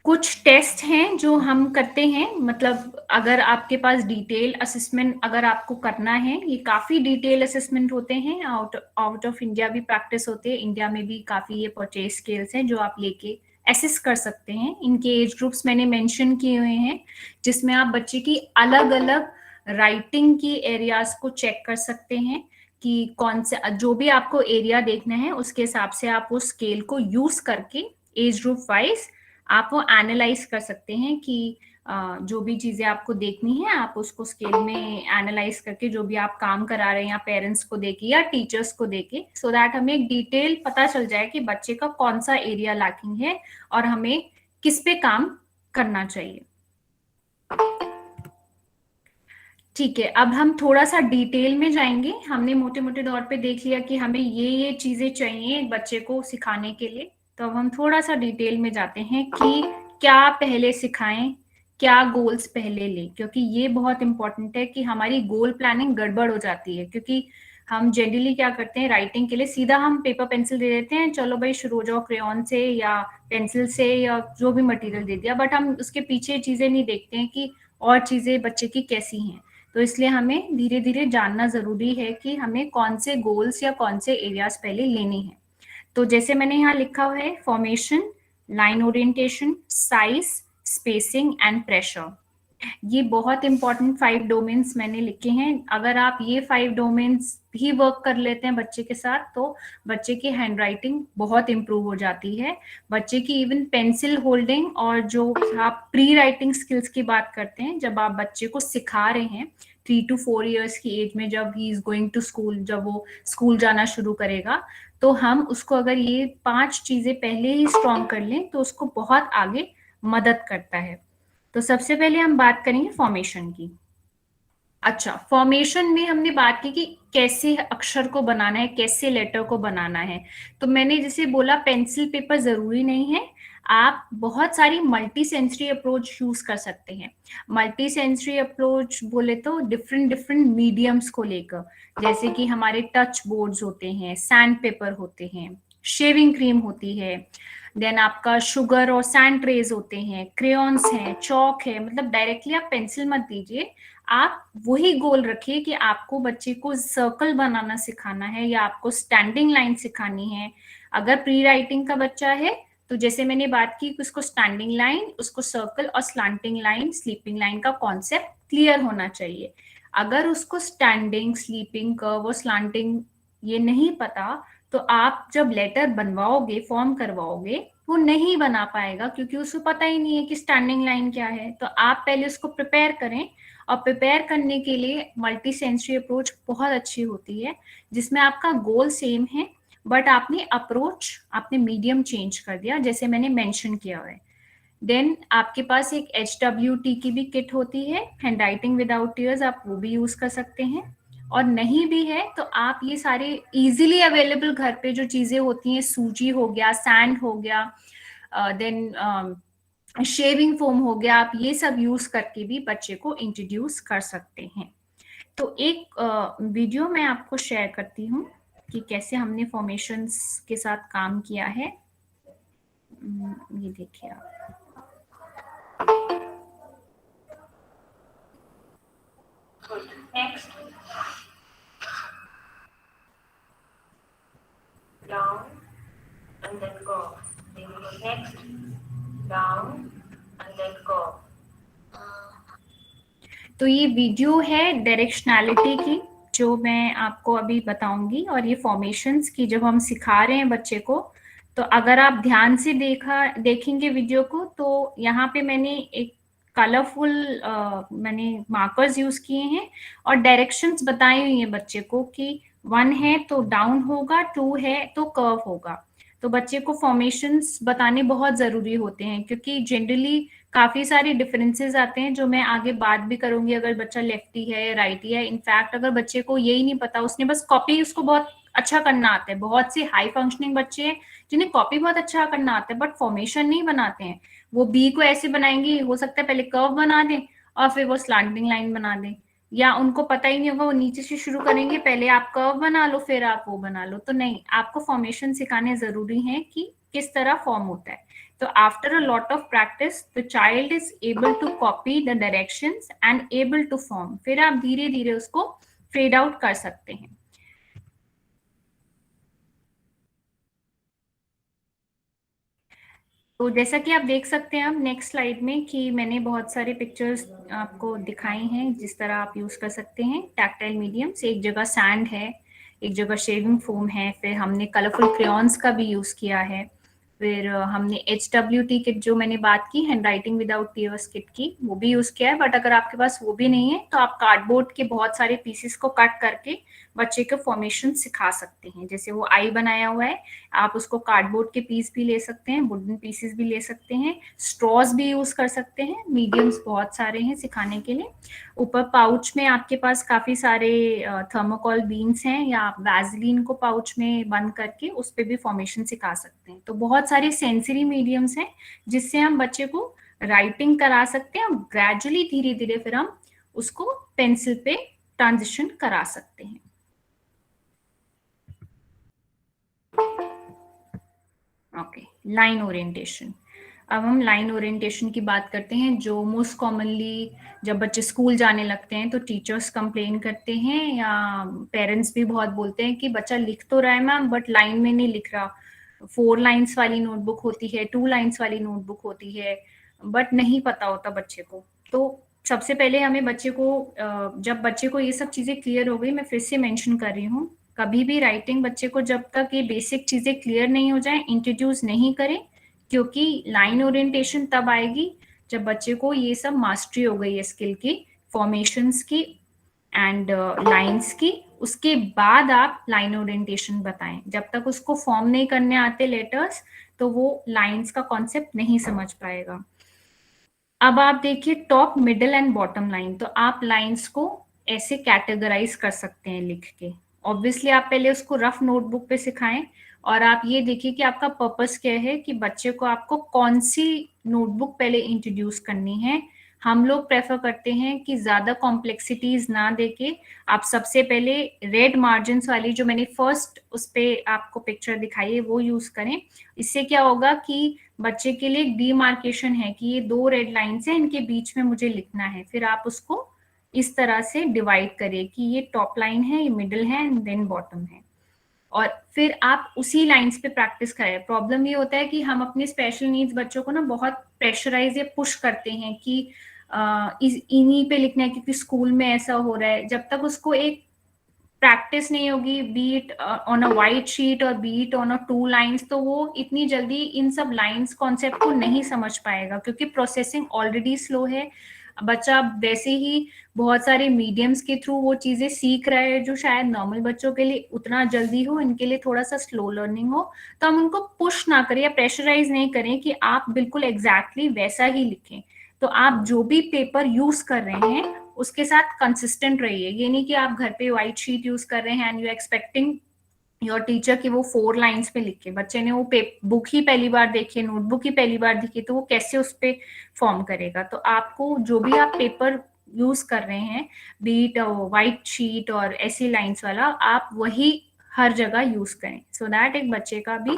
कुछ टेस्ट हैं जो हम करते हैं, मतलब अगर आपके पास डिटेल असेसमेंट अगर आपको करना है, ये काफी डिटेल असेसमेंट होते हैं, आउट ऑफ इंडिया भी प्रैक्टिस होते हैं, इंडिया में भी काफी ये परचेज स्केल्स हैं जो आप लेके असेस कर सकते हैं। इनके एज ग्रुप्स मैंने मेंशन किए हुए हैं, जिसमें आप बच्चे की अलग अलग राइटिंग की एरियाज को चेक कर सकते हैं कि कौन से, जो भी आपको एरिया देखना है उसके हिसाब से आप उस स्केल को यूज करके एज ग्रुप वाइज आप वो एनालाइज कर सकते हैं कि जो भी चीजें आपको देखनी है आप उसको स्केल में एनालाइज करके जो भी आप काम करा रहे हैं या पेरेंट्स को देके या टीचर्स को देके, सो दैट हमें एक डिटेल पता चल जाए कि बच्चे का कौन सा एरिया लैकिंग है और हमें किस पे काम करना चाहिए। ठीक है, अब हम थोड़ा सा डिटेल में जाएंगे। हमने मोटे मोटे तौर पे देख लिया कि हमें ये चीजें चाहिए बच्चे को सिखाने के लिए, तो अब हम थोड़ा सा डिटेल में जाते हैं कि क्या पहले सिखाएं, क्या गोल्स पहले लें, क्योंकि ये बहुत इंपॉर्टेंट है कि हमारी गोल प्लानिंग गड़बड़ हो जाती है। क्योंकि हम जनरली क्या करते हैं, राइटिंग के लिए सीधा हम पेपर पेंसिल दे देते हैं, चलो भाई शुरू हो जाओ क्रेयॉन से या पेंसिल से या जो भी मटेरियल दे दिया, बट हम उसके पीछे चीजें नहीं देखते हैं कि और चीजें बच्चे की कैसी हैं। तो इसलिए हमें धीरे धीरे जानना जरूरी है कि हमें कौन से गोल्स या कौन से एरियाज पहले लेने हैं। तो जैसे मैंने यहाँ लिखा हुआ है, formation, line orientation, size, spacing and pressure, ये बहुत इंपॉर्टेंट 5 डोमेन्स मैंने लिखे हैं। अगर आप ये 5 डोमेन्स भी वर्क कर लेते हैं बच्चे के साथ, तो बच्चे की हैंडराइटिंग बहुत इंप्रूव हो जाती है। बच्चे की इवन पेंसिल होल्डिंग, और जो आप प्री राइटिंग स्किल्स की बात करते हैं, जब आप बच्चे को सिखा रहे हैं 3 to 4 इयर्स की एज में, जब he is going to school, जब वो स्कूल जाना शुरू करेगा, तो हम उसको अगर ये 5 चीजें पहले ही स्ट्रॉन्ग कर लें तो उसको बहुत आगे मदद करता है। तो सबसे पहले हम बात करेंगे फॉर्मेशन की। अच्छा, फॉर्मेशन में हमने बात की कि कैसे अक्षर को बनाना है, कैसे लेटर को बनाना है। तो मैंने जैसे बोला, पेंसिल पेपर जरूरी नहीं है, आप बहुत सारी मल्टी सेंसरी अप्रोच यूज कर सकते हैं। मल्टी सेंसरी अप्रोच बोले तो डिफरेंट डिफरेंट मीडियम्स को लेकर, जैसे कि हमारे टच बोर्ड्स होते हैं, सैंड पेपर होते हैं, शेविंग क्रीम होती है, देन आपका शुगर और सैंड ट्रेज होते हैं, क्रेयॉन्स हैं, चौक है। मतलब डायरेक्टली आप पेंसिल मत दीजिए, आप वही गोल रखिए कि आपको बच्चे को सर्कल बनाना सिखाना है या आपको स्टैंडिंग लाइन सिखानी है। अगर प्री राइटिंग का बच्चा है तो जैसे मैंने बात की कि उसको स्टैंडिंग लाइन, उसको सर्कल और स्लांटिंग लाइन, स्लीपिंग लाइन का कॉन्सेप्ट क्लियर होना चाहिए। अगर उसको स्टैंडिंग, स्लीपिंग, कर्व और स्लांटिंग ये नहीं पता, तो आप जब लेटर बनवाओगे, फॉर्म करवाओगे, वो नहीं बना पाएगा, क्योंकि उसको पता ही नहीं है कि स्टैंडिंग लाइन क्या है। तो आप पहले उसको प्रिपेयर करें, और प्रिपेयर करने के लिए मल्टी सेंसरी अप्रोच बहुत अच्छी होती है, जिसमें आपका गोल सेम है बट आपने अप्रोच, आपने मीडियम चेंज कर दिया, जैसे मैंने मेंशन किया है। देन आपके पास एक HWT की भी किट होती है, हैंड राइटिंग विदाउट टीयर्स, आप वो भी यूज कर सकते हैं। और नहीं भी है तो आप ये सारे इजीली अवेलेबल घर पे जो चीजें होती हैं, सूजी हो गया, सैंड हो गया, देन शेविंग फोम हो गया, आप ये सब यूज करके भी बच्चे को इंट्रोड्यूस कर सकते हैं। तो एक वीडियो मैं आपको शेयर करती हूँ कि कैसे हमने फॉर्मेशंस के साथ काम किया है। ये देखिए आप। Next. Down and then go. Next. Down and then go. तो ये वीडियो है डायरेक्शनैलिटी की, जो मैं आपको अभी बताऊंगी, और ये फॉर्मेशंस की जब हम सिखा रहे हैं बच्चे को, तो अगर आप ध्यान से देखेंगे वीडियो को, तो यहाँ पे मैंने एक कलरफुल मैंने मार्कर्स यूज किए हैं और डायरेक्शंस बताई हुई हैं बच्चे को कि 1 है तो डाउन होगा, 2 है तो कर्व होगा। तो बच्चे को फॉर्मेशंस बताने बहुत जरूरी होते हैं, क्योंकि जनरली काफी सारे डिफरेंसेस आते हैं, जो मैं आगे बात भी करूंगी, अगर बच्चा लेफ्टी है या राइटी है। इनफैक्ट अगर बच्चे को यही नहीं पता, उसने बस कॉपी, उसको बहुत अच्छा करना आता है। बहुत से हाई फंक्शनिंग बच्चे हैं जिन्हें कॉपी बहुत अच्छा करना आता है बट फॉर्मेशन नहीं बनाते हैं। वो बी को ऐसे बनाएंगे, हो सकता है पहले कर्व बना दें और फिर वो स्लैंडिंग लाइन बना दें, या उनको पता ही नहीं होगा, वो नीचे से शुरू करेंगे, पहले आप कर्व बना लो फिर आप वो बना लो। तो नहीं, आपको फॉर्मेशन सिखाने जरूरी है कि किस तरह फॉर्म होता है। तो after a lot of practice the child is able to copy the directions and able to form. फिर आप धीरे धीरे उसको फेड आउट कर सकते हैं। तो जैसा कि आप देख सकते हैं अब नेक्स्ट स्लाइड में कि मैंने बहुत सारे पिक्चर्स आपको दिखाई हैं जिस तरह आप यूज कर सकते हैं टैक्टाइल मीडियम्स। एक जगह सैंड है, एक जगह शेविंग फोम है, फिर हमने कलरफुल क्रेयॉन्स का भी यूज किया है, फिर हमने HWT किट जो मैंने बात की hand writing without tears kit की, वो भी यूज किया है। बट अगर आपके पास वो भी नहीं है तो आप कार्डबोर्ड के बहुत सारे पीसेस को कट करके बच्चे को फॉर्मेशन सिखा सकते हैं। जैसे वो आई बनाया हुआ है, आप उसको कार्डबोर्ड के पीस भी ले सकते हैं, वुडन पीसेस भी ले सकते हैं, स्ट्रॉज भी यूज कर सकते हैं, मीडियम्स बहुत सारे हैं सिखाने के लिए। ऊपर पाउच में आपके पास काफी सारे थर्मोकॉल बीन्स हैं, या आप वैजलीन को पाउच में बंद करके उस पर भी फॉर्मेशन सिखा सकते हैं। तो बहुत सारे सेंसरी मीडियम्स हैं जिससे हम बच्चे को राइटिंग करा सकते हैं और ग्रेजुअली धीरे धीरे फिर हम उसको पेंसिल पे ट्रांजिशन करा सकते हैं। Okay, line orientation. अब हम लाइन ओरिएंटेशन की बात करते हैं, जो मोस्ट कॉमनली जब बच्चे स्कूल जाने लगते हैं तो टीचर्स कंप्लेन करते हैं या पेरेंट्स भी बहुत बोलते हैं कि बच्चा लिख तो रहा है मैम बट लाइन में नहीं लिख रहा। 4 लाइन्स वाली नोटबुक होती है, 2 लाइन्स वाली नोटबुक होती है, बट नहीं पता होता बच्चे को। तो सबसे पहले हमें बच्चे को जब बच्चे को ये सब चीजें क्लियर हो गई, मैं फिर से मेंशन कर रही हूँ, कभी भी राइटिंग बच्चे को जब तक ये बेसिक चीजें क्लियर नहीं हो जाए इंट्रोड्यूस नहीं करें, क्योंकि लाइन ओरिएंटेशन तब आएगी जब बच्चे को ये सब मास्टरी हो गई है स्किल की, फॉर्मेशंस की एंड लाइंस की। उसके बाद आप लाइन ओरिएंटेशन बताएं। जब तक उसको फॉर्म नहीं करने आते लेटर्स तो वो लाइंस का कॉन्सेप्ट नहीं समझ पाएगा। अब आप देखिए top, middle and bottom line. तो आप लाइंस को ऐसे कैटेगराइज कर सकते हैं लिख के। ऑब्वियसली आप पहले उसको रफ नोटबुक पे सिखाएं और आप ये देखिए कि आपका पर्पस क्या है, कि बच्चे को आपको कौन सी नोटबुक पहले इंट्रोड्यूस करनी है। हम लोग प्रेफर करते हैं कि ज्यादा कॉम्प्लेक्सिटीज ना देके आप सबसे पहले रेड मार्जिन वाली जो मैंने फर्स्ट उस पे आपको पिक्चर दिखाई है वो यूज करें। इससे क्या होगा कि बच्चे के लिए एक डीमार्केशन है कि ये 2 रेड लाइन्स हैं, इनके बीच में मुझे लिखना है। फिर आप उसको इस तरह से डिवाइड करिए कि ये टॉप लाइन है, ये मिडिल है एंड देन बॉटम है, और फिर आप उसी लाइंस पे प्रैक्टिस करें। प्रॉब्लम ये होता है कि हम अपने स्पेशल नीड्स बच्चों को ना बहुत प्रेशराइज या पुश करते हैं कि इन्हीं पे लिखना है क्योंकि स्कूल में ऐसा हो रहा है। जब तक उसको एक प्रैक्टिस नहीं होगी, beat on a white sheet और बीट ऑन अ 2 लाइंस, तो वो इतनी जल्दी इन सब लाइंस कॉन्सेप्ट को नहीं समझ पाएगा, क्योंकि प्रोसेसिंग ऑलरेडी स्लो है। बच्चा वैसे ही बहुत सारे मीडियम्स के थ्रू वो चीजें सीख रहा है जो शायद नॉर्मल बच्चों के लिए उतना जल्दी हो, इनके लिए थोड़ा सा स्लो लर्निंग हो। तो हम उनको पुश ना करें या प्रेशराइज नहीं करें कि आप बिल्कुल एग्जैक्टली वैसा ही लिखें। तो आप जो भी पेपर यूज कर रहे हैं उसके साथ कंसिस्टेंट रहिए। ये नहीं कि आप घर पे व्हाइट शीट यूज कर रहे हैं and you expecting your teacher कि वो 4 लाइंस पे लिखे। बच्चे ने वो बुक ही पहली बार देखी, नोटबुक ही पहली बार देखी, तो वो कैसे उस पे फॉर्म करेगा। तो आपको जो भी आप पेपर यूज कर रहे हैं, बीट व्हाइट शीट और ऐसी लाइंस वाला, आप वही हर जगह यूज करें सो दैट एक बच्चे का भी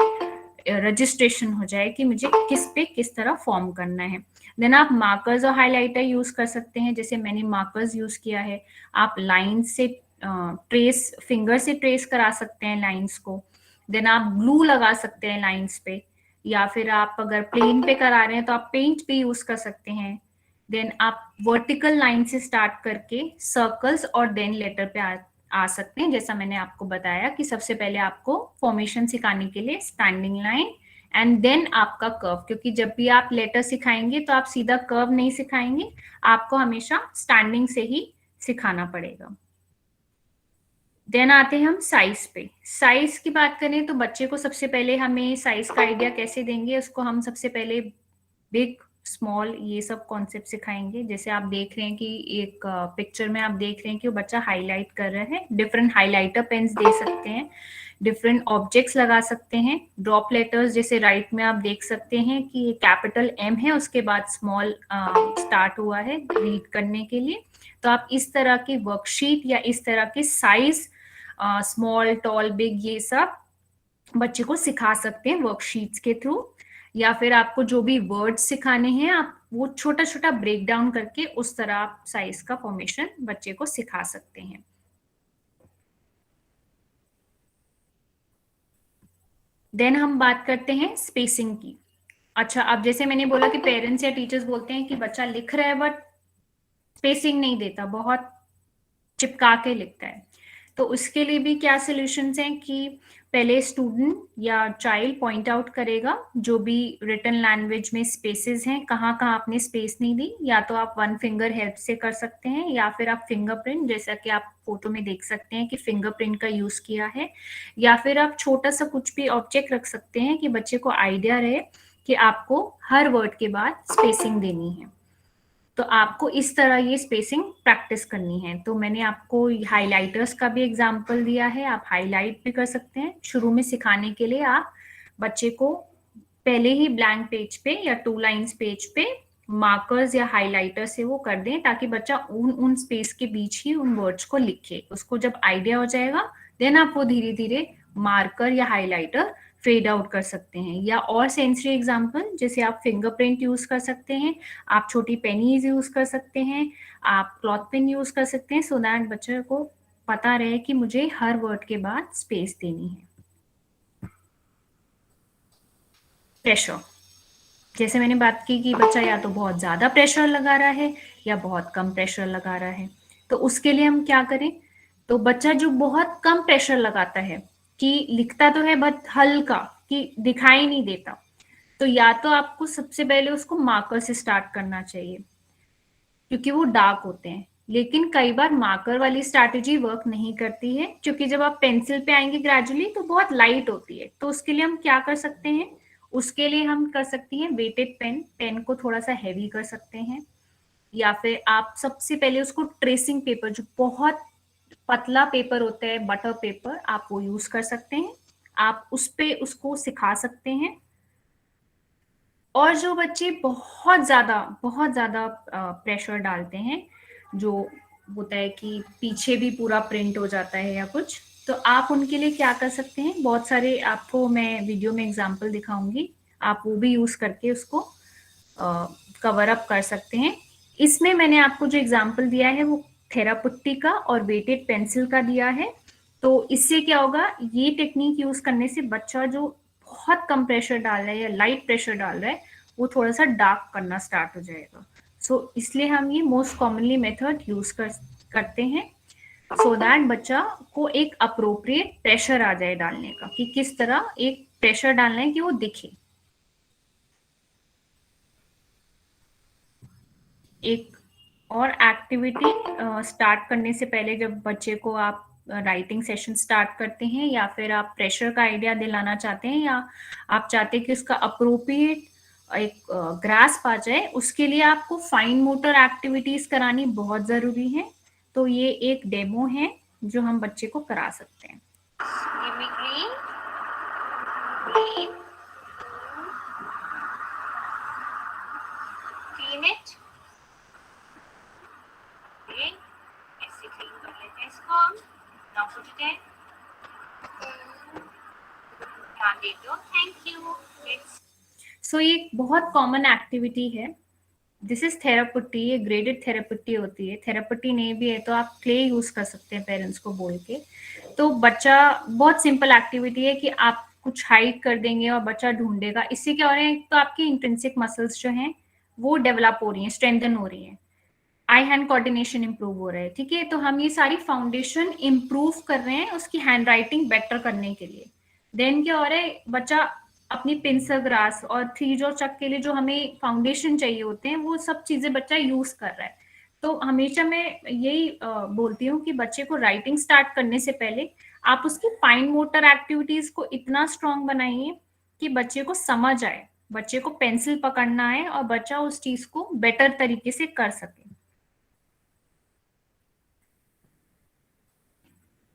रजिस्ट्रेशन हो जाए कि मुझे किस पे किस तरह फॉर्म करना है। देन आप मार्कर्स और हाइलाइटर यूज कर सकते हैं, जैसे मैंने मार्कर्स यूज किया है। आप लाइन से ट्रेस, फिंगर से ट्रेस करा सकते हैं लाइंस को। देन आप ग्लू लगा सकते हैं लाइंस पे, या फिर आप अगर प्लेन पे करा रहे हैं तो आप पेंट भी यूज कर सकते हैं। देन आप वर्टिकल लाइन से स्टार्ट करके सर्कल्स और देन लेटर पे आ सकते हैं। जैसा मैंने आपको बताया कि सबसे पहले आपको फॉर्मेशन सिखाने के लिए स्टैंडिंग लाइन एंड देन आपका कर्व, क्योंकि जब भी आप लेटर सिखाएंगे तो आप सीधा कर्व नहीं सिखाएंगे, आपको हमेशा स्टैंडिंग से ही सिखाना पड़ेगा। देन आते हैं हम साइज पे। साइज की बात करें तो बच्चे को सबसे पहले हमें साइज का आइडिया कैसे देंगे, उसको हम सबसे पहले बिग स्मॉल ये सब कॉन्सेप्ट सिखाएंगे। जैसे आप देख रहे हैं कि एक पिक्चर में आप देख रहे हैं कि वो बच्चा हाईलाइट कर रहा है, डिफरेंट हाइलाइटर पेन्स दे सकते हैं, डिफरेंट ऑब्जेक्ट्स लगा सकते हैं, ड्रॉप लेटर्स जैसे राइट में आप देख सकते हैं कि कैपिटल M है, उसके बाद स्मॉल स्टार्ट हुआ है रीड करने के लिए। तो आप इस तरह की वर्कशीट या इस तरह के साइज स्मॉल टॉल बिग ये सब बच्चे को सिखा सकते हैं वर्कशीट्स के थ्रू, या फिर आपको जो भी वर्ड्स सिखाने हैं आप वो छोटा छोटा ब्रेक डाउन करके उस तरह आप साइज का फॉर्मेशन बच्चे को सिखा सकते हैं। देन हम बात करते हैं स्पेसिंग की। अच्छा, अब जैसे मैंने बोला कि पेरेंट्स या टीचर्स बोलते हैं कि बच्चा लिख रहा है बट स्पेसिंग नहीं देता, बहुत चिपका के लिखता है। तो उसके लिए भी क्या सॉल्यूशंस हैं कि पहले स्टूडेंट या चाइल्ड पॉइंट आउट करेगा जो भी रिटन लैंग्वेज में स्पेसेस हैं, कहाँ कहाँ आपने स्पेस नहीं दी, या तो आप वन फिंगर हेल्प से कर सकते हैं या फिर आप फिंगरप्रिंट, जैसा कि आप फोटो में देख सकते हैं कि फिंगरप्रिंट का यूज किया है, या फिर आप छोटा सा कुछ भी ऑब्जेक्ट रख सकते हैं कि बच्चे को आइडिया रहे कि आपको हर वर्ड के बाद स्पेसिंग देनी है। तो आपको इस तरह ये स्पेसिंग प्रैक्टिस करनी है। तो मैंने आपको हाइलाइटर्स का भी एग्जांपल दिया है, आप हाईलाइट भी कर सकते हैं। शुरू में सिखाने के लिए आप बच्चे को पहले ही ब्लैंक पेज पे या 2 लाइन्स पेज पे मार्कर्स या हाइलाइटर से वो कर दें, ताकि बच्चा उन स्पेस के बीच ही उन वर्ड्स को लिखे। उसको जब आइडिया हो जाएगा देन आप वो धीरे धीरे मार्कर या हाइलाइटर फेड आउट कर सकते हैं। या और सेंसरी एग्जांपल, जैसे आप फिंगरप्रिंट यूज कर सकते हैं, आप छोटी पेनीज यूज कर सकते हैं, आप क्लॉथ पेन यूज कर सकते हैं, सो दैट बच्चे को पता रहे कि मुझे हर वर्ड के बाद स्पेस देनी है। प्रेशर, जैसे मैंने बात की कि बच्चा या तो बहुत ज्यादा प्रेशर लगा रहा है या बहुत कम प्रेशर लगा रहा है, तो उसके लिए हम क्या करें। तो बच्चा जो बहुत कम प्रेशर लगाता है कि लिखता तो है बट हल्का, कि दिखाई नहीं देता, तो या तो आपको सबसे पहले उसको मार्कर से स्टार्ट करना चाहिए क्योंकि वो डार्क होते हैं। लेकिन कई बार मार्कर वाली स्ट्रैटेजी वर्क नहीं करती है, क्योंकि जब आप पेंसिल पे आएंगे ग्रेजुअली तो बहुत लाइट होती है। तो उसके लिए हम क्या कर सकते हैं, उसके लिए हम कर सकती हैं वेटेड पेन को थोड़ा सा हैवी कर सकते हैं, या फिर आप सबसे पहले उसको ट्रेसिंग पेपर, जो बहुत पतला पेपर होता है बटर पेपर, आप वो यूज कर सकते हैं, आप उस पे उसको सिखा सकते हैं। और जो बच्चे बहुत ज्यादा प्रेशर डालते हैं, जो होता है कि पीछे भी पूरा प्रिंट हो जाता है या कुछ, तो आप उनके लिए क्या कर सकते हैं, बहुत सारे आपको मैं वीडियो में एग्जांपल दिखाऊंगी, आप वो भी यूज करके उसको कवर अप कर सकते हैं। इसमें मैंने आपको जो एग्जांपल दिया है वो थेरापुट्टी का और वेटेड पेंसिल का दिया है। तो इससे क्या होगा, ये टेक्निक यूज करने से बच्चा जो बहुत कम प्रेशर डाल रहा है या लाइट प्रेशर डाल रहा है वो थोड़ा सा डार्क करना स्टार्ट हो जाएगा। सो इसलिए हम ये मोस्ट कॉमनली मेथड यूज करते हैं, सो दैट बच्चा को एक अप्रोप्रिएट प्रेशर आ जाए डालने का, कि किस तरह एक प्रेशर डालना है कि वो दिखे। एक और एक्टिविटी स्टार्ट करने से पहले, जब बच्चे को आप राइटिंग सेशन स्टार्ट करते हैं या फिर आप प्रेशर का आइडिया दिलाना चाहते हैं या आप चाहते हैं कि उसका अप्रोप्रिएट एक ग्रास्प आ जाए, उसके लिए आपको फाइन मोटर एक्टिविटीज करानी बहुत जरूरी है। तो ये एक डेमो है जो हम बच्चे को करा सकते हैं। ऐसे क्लीन कर लेते हैं इसको। नाउ पुट इट इन, ध्यान दे दो, थैंक यू। सो ये बहुत कॉमन एक्टिविटी है। दिस इज थेरापुट्टी, ये ग्रेडेड थेरापुट्टी होती है। थेरापुट्टी नहीं भी है तो आप क्ले यूज कर सकते हैं पेरेंट्स को बोल के। तो बच्चा, बहुत सिंपल एक्टिविटी है कि आप कुछ हाइड कर देंगे और बच्चा ढूंढेगा। इससे क्या हो रहा है, तो आपकी इंट्रिंसिक मसल्स जो हैं वो डेवलप हो रही हैं, स्ट्रेंथन हो रही हैं, आई हैंड कोऑर्डिनेशन इंप्रूव हो रहा है। ठीक है, तो हम ये सारी फाउंडेशन इंप्रूव कर रहे हैं उसकी हैंड राइटिंग बेटर करने के लिए। देन क्या हो रहा है, बच्चा अपनी पिंसल ग्रास और थ्रीज और चक के लिए जो हमें फाउंडेशन चाहिए होते हैं वो सब चीजें बच्चा यूज कर रहा है। तो हमेशा मैं यही बोलती हूँ कि बच्चे को राइटिंग स्टार्ट करने से पहले आप उसकी फाइन मोटर एक्टिविटीज को इतना स्ट्रांग बनाइए कि बच्चे को समझ आए। बच्चे को पेंसिल पकड़ना है और बच्चा उस चीज को बेटर तरीके से कर सके।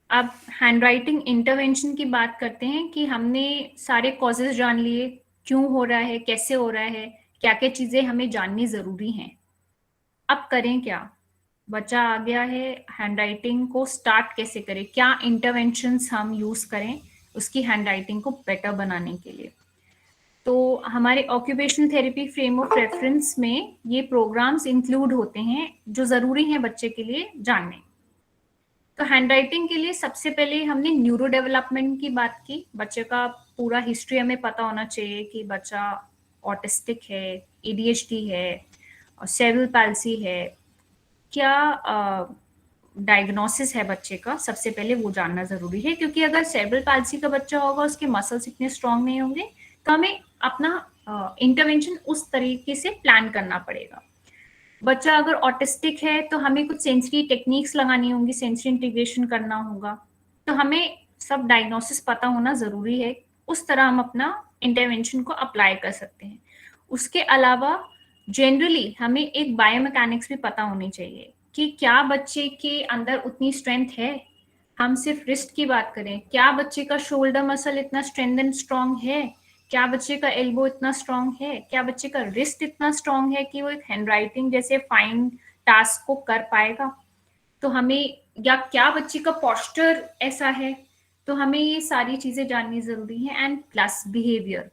अब हैंडराइटिंग इंटरवेंशन की बात करते हैं कि हमने सारे कॉजेज जान लिए, क्यों हो रहा है, कैसे हो रहा है, क्या क्या चीजें हमें जाननी जरूरी हैं। अब करें क्या? बच्चा आ गया है, हैंडराइटिंग को स्टार्ट कैसे करें, क्या इंटरवेंशंस हम यूज करें उसकी हैंडराइटिंग को बेटर बनाने के लिए। तो हमारे occupational therapy frame of reference में ये प्रोग्राम्स इंक्लूड होते हैं जो जरूरी हैं बच्चे के लिए जानने। तो हैंडराइटिंग के लिए सबसे पहले हमने न्यूरो डेवलपमेंट की बात की। बच्चे का पूरा हिस्ट्री हमें पता होना चाहिए कि बच्चा ऑटिस्टिक है, एडीएचडी है और सेरेब्रल पैल्सी है, क्या डायग्नोसिस है बच्चे का, सबसे पहले वो जानना जरूरी है। क्योंकि अगर सेरेब्रल पैल्सी का बच्चा होगा, उसके मसल्स इतने स्ट्रांग नहीं होंगे, तो हमें अपना इंटरवेंशन उस तरीके से प्लान करना पड़ेगा। बच्चा अगर ऑटिस्टिक है तो हमें कुछ सेंसरी टेक्निक्स लगानी होंगी, सेंसरी इंटीग्रेशन करना होगा। तो हमें सब डायग्नोसिस पता होना जरूरी है, उस तरह हम अपना इंटरवेंशन को अप्लाई कर सकते हैं। उसके अलावा जनरली हमें एक बायोमैकेनिक्स भी पता होनी चाहिए कि क्या बच्चे के अंदर उतनी स्ट्रेंथ है। हम सिर्फ रिस्ट की बात करें, क्या बच्चे का शोल्डर मसल इतना स्ट्रेंथ एंड स्ट्रांग है, क्या बच्चे का एल्बो इतना स्ट्रांग है, क्या बच्चे का रिस्ट इतना स्ट्रांग है कि वो एक हैंडराइटिंग जैसे फाइन टास्क को कर पाएगा। तो हमें, या क्या बच्चे का पोस्चर ऐसा है, तो हमें ये सारी चीजें जाननी जरूरी है। एंड प्लस बिहेवियर,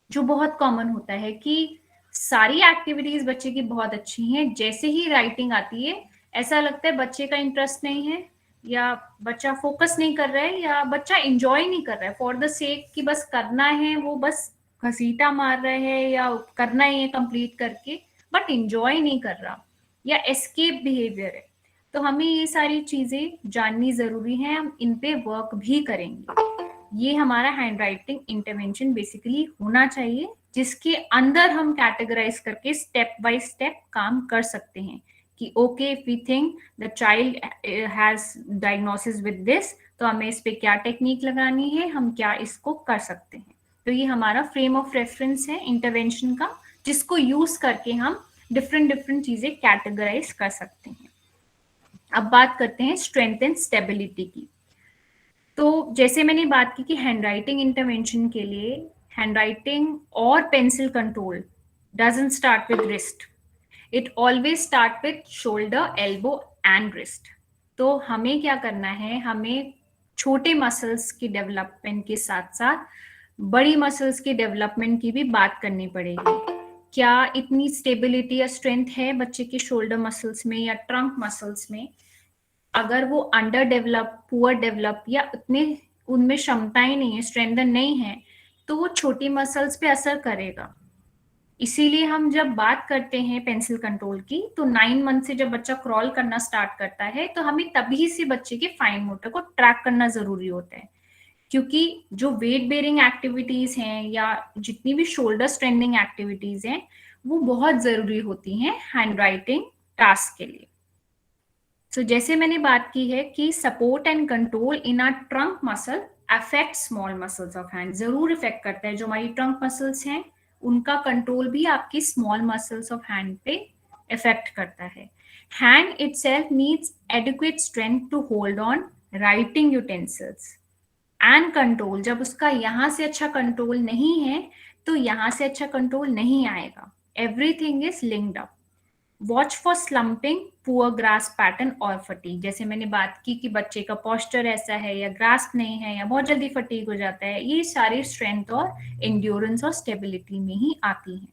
जो बहुत कॉमन होता है कि सारी एक्टिविटीज बच्चे की बहुत अच्छी हैं, जैसे ही राइटिंग आती है ऐसा लगता है बच्चे का इंटरेस्ट नहीं है, या बच्चा फोकस नहीं कर रहा है, या बच्चा एंजॉय नहीं कर रहा है फॉर द सेक कि बस करना है, वो बस घसीटा मार रहा है या करना ही है कंप्लीट करके, बट एंजॉय नहीं कर रहा, या एस्केप बिहेवियर है। तो हमें ये सारी चीजें जाननी जरूरी है, हम इन पे वर्क भी करेंगे। ये हमारा हैंडराइटिंग इंटरवेंशन बेसिकली होना चाहिए, जिसके अंदर हम कैटेगराइज करके स्टेप बाय स्टेप काम कर सकते हैं कि okay, if we think the child has diagnosis with this, तो हमें इस पे क्या टेक्निक लगानी है, हम क्या इसको कर सकते हैं। तो ये हमारा फ्रेम ऑफ रेफरेंस है इंटरवेंशन का, जिसको यूज करके हम डिफरेंट चीजें कैटेगराइज कर सकते हैं। अब बात करते हैं स्ट्रेंथ एंड स्टेबिलिटी की। तो जैसे मैंने बात की कि हैंडराइटिंग इंटरवेंशन के लिए हैंडराइटिंग और pencil control doesn't start with wrist, it always start with shoulder, elbow and wrist. तो हमें क्या करना है, हमें छोटे मसल्स की डेवलपमेंट के साथ साथ बड़ी मसल्स की डेवलपमेंट की भी बात करनी पड़ेगी। क्या इतनी स्टेबिलिटी या स्ट्रेंथ है बच्चे के शोल्डर मसल्स में या ट्रंक मसल्स में? अगर वो अंडर डेवलप, पुअर डेवलप, या उतने उनमें क्षमताएं नहीं है, स्ट्रेंथन नहीं है, तो वो छोटी मसल्स पे असर करेगा। इसीलिए हम जब बात करते हैं पेंसिल कंट्रोल की, तो 9 मंथ से जब बच्चा क्रॉल करना स्टार्ट करता है, तो हमें तभी से बच्चे के फाइन मोटर को ट्रैक करना जरूरी होता है। क्योंकि जो वेट बेयरिंग एक्टिविटीज हैं या जितनी भी शोल्डर स्ट्रेंथनिंग एक्टिविटीज हैं, वो बहुत जरूरी होती हैं हैंडराइटिंग टास्क के लिए। तो जैसे मैंने बात की है कि support and control in are trunk muscle affect small muscles of hand, जरूर इफेक्ट करता है। जो हमारी ट्रंक मसल्स हैं उनका कंट्रोल भी आपकी स्मॉल मसल्स ऑफ हैंड पे इफेक्ट करता है। Hand itself needs adequate strength to hold on writing utensils and control. जब उसका यहाँ से अच्छा कंट्रोल नहीं है तो यहाँ से अच्छा कंट्रोल नहीं आएगा। Everything is linked up. Watch for slumping, poor grasp pattern और फटीग। जैसे मैंने बात की कि बच्चे का पोस्चर ऐसा है या ग्रास्प नहीं है या बहुत जल्दी फटीग हो जाता है, ये सारी स्ट्रेंथ और एंड्योरेंस और स्टेबिलिटी में ही आती हैं।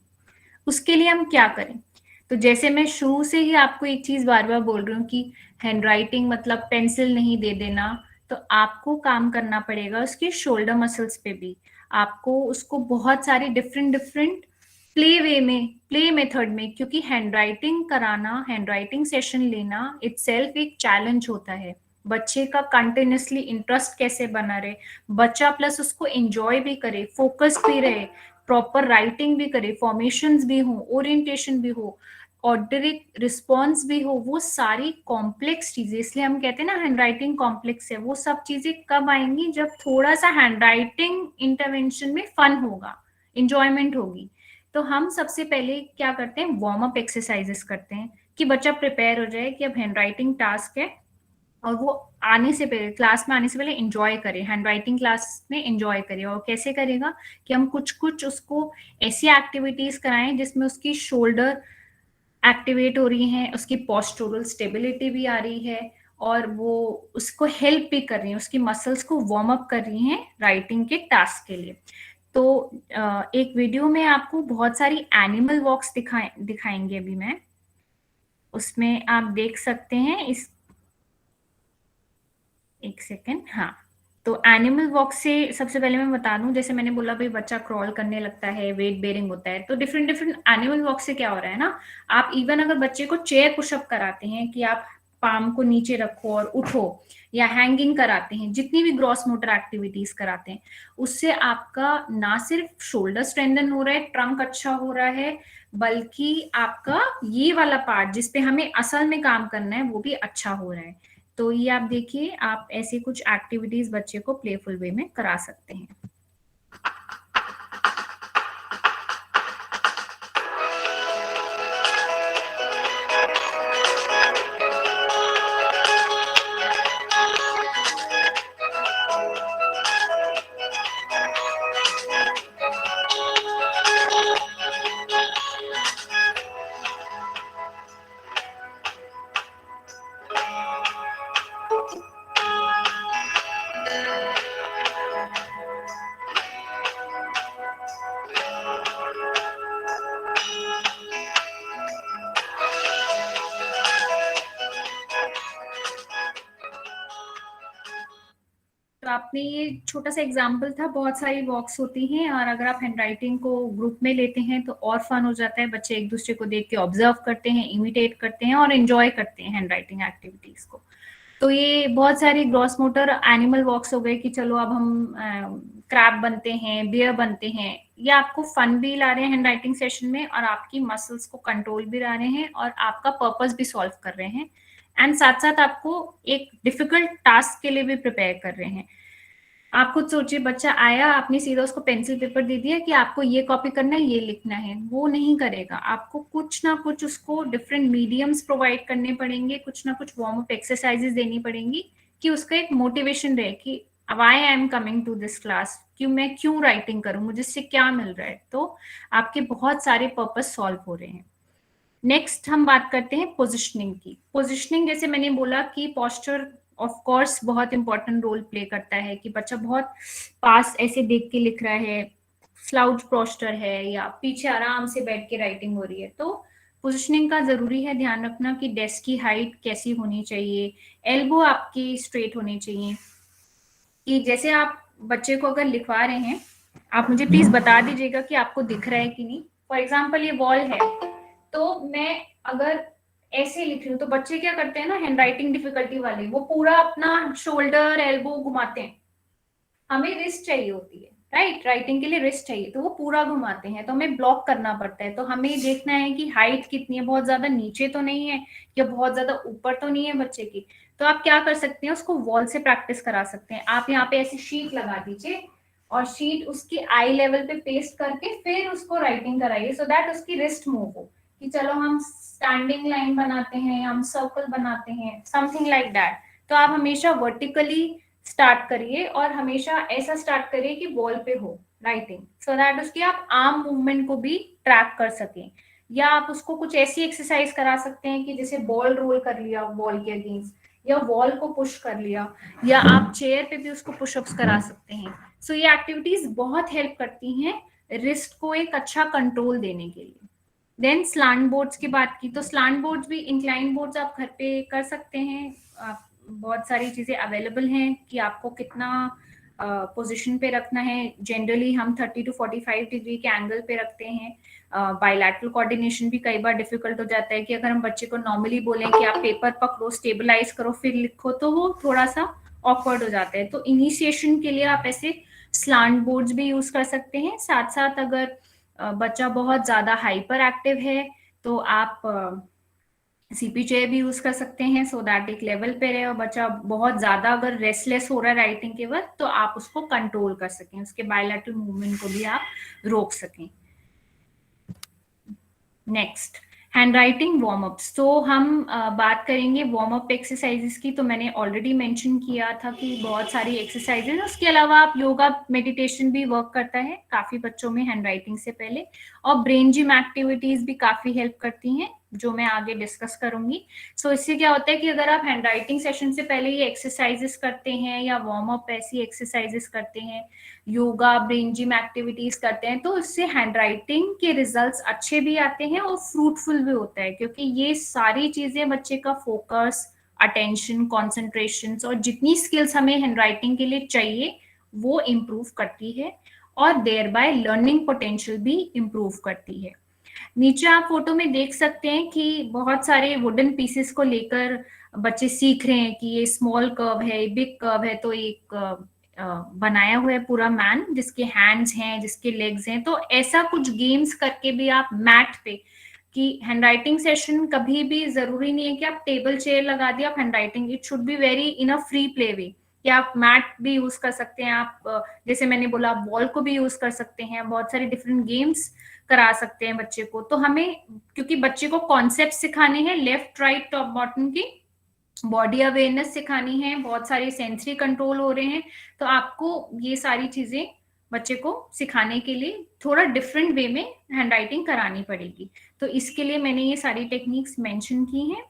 उसके लिए हम क्या करें? तो जैसे मैं शुरू से ही आपको एक चीज बार बार बोल रही हूँ कि हैंडराइटिंग मतलब पेंसिल नहीं दे देना, तो आपको काम करना पड़ेगा उसके शोल्डर मसल्स पे भी। आपको उसको बहुत सारी डिफरेंट प्ले मेथड में, क्योंकि हैंडराइटिंग कराना, हैंडराइटिंग सेशन लेना इटसेल्फ एक चैलेंज होता है। बच्चे का कंटिन्यूसली इंटरेस्ट कैसे बना रहे, बच्चा प्लस उसको एंजॉय भी करे, फोकस भी रहे, प्रॉपर राइटिंग भी करे, फॉर्मेशंस भी हो, ओरिएंटेशन भी हो, ऑर्डरिक रिस्पॉन्स भी हो, वो सारी कॉम्प्लेक्स चीजें, इसलिए हम कहते हैं ना हैंडराइटिंग कॉम्प्लेक्स है। वो सब चीजें कब आएंगी? जब थोड़ा सा हैंडराइटिंग इंटरवेंशन में फन होगा, इंजॉयमेंट होगी। तो हम सबसे पहले क्या करते हैं, वार्म अप एक्सरसाइजेस करते हैं कि बच्चा प्रिपेयर हो जाए कि अब हैंड राइटिंग टास्क है, और वो आने से पहले, क्लास में आने से पहले एंजॉय करे, हैंड राइटिंग क्लास में एंजॉय करे। और कैसे करेगा कि हम कुछ कुछ उसको ऐसी एक्टिविटीज कराएं जिसमें उसकी शोल्डर एक्टिवेट हो रही हैं, उसकी पोस्टुरल स्टेबिलिटी भी आ रही है, और वो उसको हेल्प भी कर रही हैं, उसकी मसल्स को वार्म अप कर रही हैं राइटिंग के टास्क के लिए। तो एक वीडियो में आपको बहुत सारी एनिमल वॉक्स दिखाएंगे अभी मैं, उसमें आप देख सकते हैं इस, एक सेकेंड, हाँ। तो एनिमल वॉक से सबसे पहले मैं बता दूं, जैसे मैंने बोला भाई बच्चा क्रॉल करने लगता है, वेट बेयरिंग होता है, तो डिफरेंट डिफरेंट एनिमल वॉक से क्या हो रहा है ना, आप इवन अगर बच्चे को चेयर पुशअप कराते हैं कि आप पाम को नीचे रखो और उठो, या हैंगिंग कराते हैं, जितनी भी ग्रॉस मोटर एक्टिविटीज कराते हैं, उससे आपका ना सिर्फ शोल्डर स्ट्रेंथन हो रहा है, ट्रंक अच्छा हो रहा है, बल्कि आपका ये वाला पार्ट जिसपे हमें असल में काम करना है वो भी अच्छा हो रहा है। तो ये आप देखिए, आप ऐसे कुछ एक्टिविटीज बच्चे को प्लेफुल वे में करा सकते हैं। तो आपने ये छोटा सा एग्जाम्पल था, बहुत सारी वॉक्स होती हैं, और अगर आप हैंडराइटिंग को ग्रुप में लेते हैं तो और फन हो जाता है, बच्चे एक दूसरे को देख के ऑब्जर्व करते हैं, इमिटेट करते हैं और एंजॉय करते हैं हैंडराइटिंग एक्टिविटीज को। तो ये बहुत सारी ग्रॉस मोटर एनिमल वॉक्स हो गए कि चलो अब हम क्रैब बनते हैं, बियर बनते हैं, ये आपको फन भी ला रहे हैं हैंडराइटिंग सेशन में, और आपकी मसल्स को कंट्रोल भी ला रहे हैं, और आपका पर्पस भी सॉल्व कर रहे हैं, एंड साथ साथ आपको एक डिफिकल्ट टास्क के लिए भी प्रिपेयर कर रहे हैं। आप खुद सोचिए, बच्चा आया, आपने सीधा उसको पेंसिल पेपर दे दिया कि आपको ये कॉपी करना है, ये लिखना है, वो नहीं करेगा। आपको कुछ ना कुछ उसको डिफरेंट मीडियम्स प्रोवाइड करने पड़ेंगे, कुछ ना कुछ वार्म अप एक्सरसाइजेस देनी पड़ेंगी कि उसका एक मोटिवेशन रहे कि why I am coming to this class, क्यों मैं क्यों राइटिंग करूं, मुझे इससे क्या मिल रहा है। तो आपके बहुत सारे पर्पस सॉल्व हो रहे हैं। नेक्स्ट हम बात करते हैं पोजिशनिंग की। पोजिशनिंग, जैसे मैंने बोला कि पोस्चर ऑफ कोर्स बहुत इंपॉर्टेंट रोल प्ले करता है, कि बच्चा बहुत पास ऐसे देख के लिख रहा है, स्लाउच पोस्चर है, या पीछे आराम से बैठ के राइटिंग हो रही है, तो पोजिशनिंग का जरूरी है ध्यान रखना कि डेस्क की हाइट कैसी होनी चाहिए, एल्बो आपकी स्ट्रेट होनी चाहिए, कि जैसे आप बच्चे को अगर लिखवा रहे हैं, आप मुझे प्लीज बता दीजिएगा कि आपको दिख रहा है कि नहीं। फॉर एग्जाम्पल ये वॉल है, तो मैं अगर ऐसे लिख रही हूँ तो बच्चे क्या करते हैं ना, हैंड राइटिंग डिफिकल्टी वाले, वो पूरा अपना शोल्डर एल्बो घुमाते हैं। हमें रिस्ट चाहिए होती है, राइट, राइटिंग के लिए रिस्ट चाहिए, तो वो पूरा घुमाते हैं, तो हमें ब्लॉक करना पड़ता है। तो हमें देखना है कि हाइट कितनी है, बहुत ज्यादा नीचे तो नहीं है या बहुत ज्यादा ऊपर तो नहीं है बच्चे की। तो आप क्या कर सकते हैं, उसको वॉल से प्रैक्टिस करा सकते हैं। आप यहाँ पे ऐसी शीट लगा दीजिए, और शीट उसकी आई लेवल पे पेस्ट करके फिर उसको राइटिंग कराइए, सो दैट उसकी रिस्ट मूव हो, कि चलो हम स्टैंडिंग लाइन बनाते हैं, हम सर्कल बनाते हैं, समथिंग लाइक दैट। तो आप हमेशा वर्टिकली स्टार्ट करिए, और हमेशा ऐसा स्टार्ट करिए कि वॉल पे हो राइटिंग, सो दैट उसकी आप आर्म मूवमेंट को भी ट्रैक कर सकें। या आप उसको कुछ ऐसी एक्सरसाइज करा सकते हैं कि जैसे बॉल रोल कर लिया वॉल के अगेंस्ट, या वॉल को पुश कर लिया, या आप चेयर पे भी उसको पुशअप्स करा सकते हैं। सो ये एक्टिविटीज बहुत हेल्प करती हैं रिस्ट को एक अच्छा कंट्रोल देने के लिए। देन स्लांट बोर्ड्स की बात की, तो स्लांट बोर्ड्स भी, इंक्लाइन बोर्ड्स आप घर पे कर सकते हैं। आप बहुत सारी चीजें अवेलेबल हैं कि आपको कितना पोजीशन पे रखना है। जनरली हम 30 to 45 डिग्री के एंगल पे रखते हैं। बायलैटरल कोऑर्डिनेशन भी कई बार डिफिकल्ट हो जाता है, कि अगर हम बच्चे को नॉर्मली बोलें कि आप पेपर पकड़ो, स्टेबलाइज करो, फिर लिखो, तो वो थोड़ा सा ऑकवर्ड हो जाता है। तो इनिशिएशन के लिए आप ऐसे स्लांट बोर्ड्स भी यूज कर सकते हैं। साथ साथ अगर बच्चा बहुत ज्यादा हाइपर एक्टिव है तो आप सीपी चेयर भी यूज कर सकते हैं, सो दैट एक लेवल पे रहे। और बच्चा बहुत ज्यादा अगर रेस्टलेस हो रहा है राइटिंग के वक्त, तो आप उसको कंट्रोल कर सकें, उसके बायलैटरल मूवमेंट को भी आप रोक सकें। Next hand writing warm ups. तो हम बात करेंगे वार्म अप एक्सरसाइजेस की। तो मैंने ऑलरेडी मेंशन किया था कि बहुत सारी एक्सरसाइजेस, उसके अलावा आप योगा मेडिटेशन भी वर्क करता है काफी बच्चों में हैंड राइटिंग से पहले, और ब्रेन जिम एक्टिविटीज भी काफी हेल्प करती हैं जो मैं आगे डिस्कस करूंगी। सो इससे क्या होता है कि अगर आप हैंड राइटिंग सेशन से पहले ये एक्सरसाइजेस करते हैं या वार्म अप ऐसी एक्सरसाइजेस करते हैं, योगा ब्रेन जिम एक्टिविटीज करते हैं, तो इससे हैंड राइटिंग के रिजल्ट्स अच्छे भी आते हैं और फ्रूटफुल भी होता है, क्योंकि ये सारी चीजें बच्चे का फोकस, अटेंशन, कॉन्सेंट्रेशन और जितनी स्किल्स हमें हैंड राइटिंग के लिए चाहिए वो इम्प्रूव करती है, और देयर बाय लर्निंग पोटेंशियल भी इम्प्रूव करती है। नीचे आप फोटो में देख सकते हैं कि बहुत सारे वुडन पीसेस को लेकर बच्चे सीख रहे हैं कि ये स्मॉल कर्व है, बिग कर्व है, तो एक बनाया हुआ है पूरा मैन जिसके हैंड्स हैं, जिसके लेग्स हैं। तो ऐसा कुछ गेम्स करके भी आप मैट पे, कि हैंड राइटिंग सेशन कभी भी जरूरी नहीं है कि आप टेबल चेयर लगा दिया आप hand writing, it should be very in a free play way, कि आप मैट भी यूज कर सकते हैं, आप जैसे मैंने बोला आप बॉल को भी यूज कर सकते हैं, बहुत सारे डिफरेंट गेम्स करा सकते हैं बच्चे को। तो हमें, क्योंकि बच्चे को कॉन्सेप्ट सिखाने हैं लेफ्ट राइट टॉप बॉटम की, बॉडी अवेयरनेस सिखानी है, बहुत सारे सेंसरी कंट्रोल हो रहे हैं, तो आपको ये सारी चीजें बच्चे को सिखाने के लिए थोड़ा डिफरेंट वे में हैंड राइटिंग करानी पड़ेगी। तो इसके लिए मैंने ये सारी टेक्निक्स मेंशन की हैं।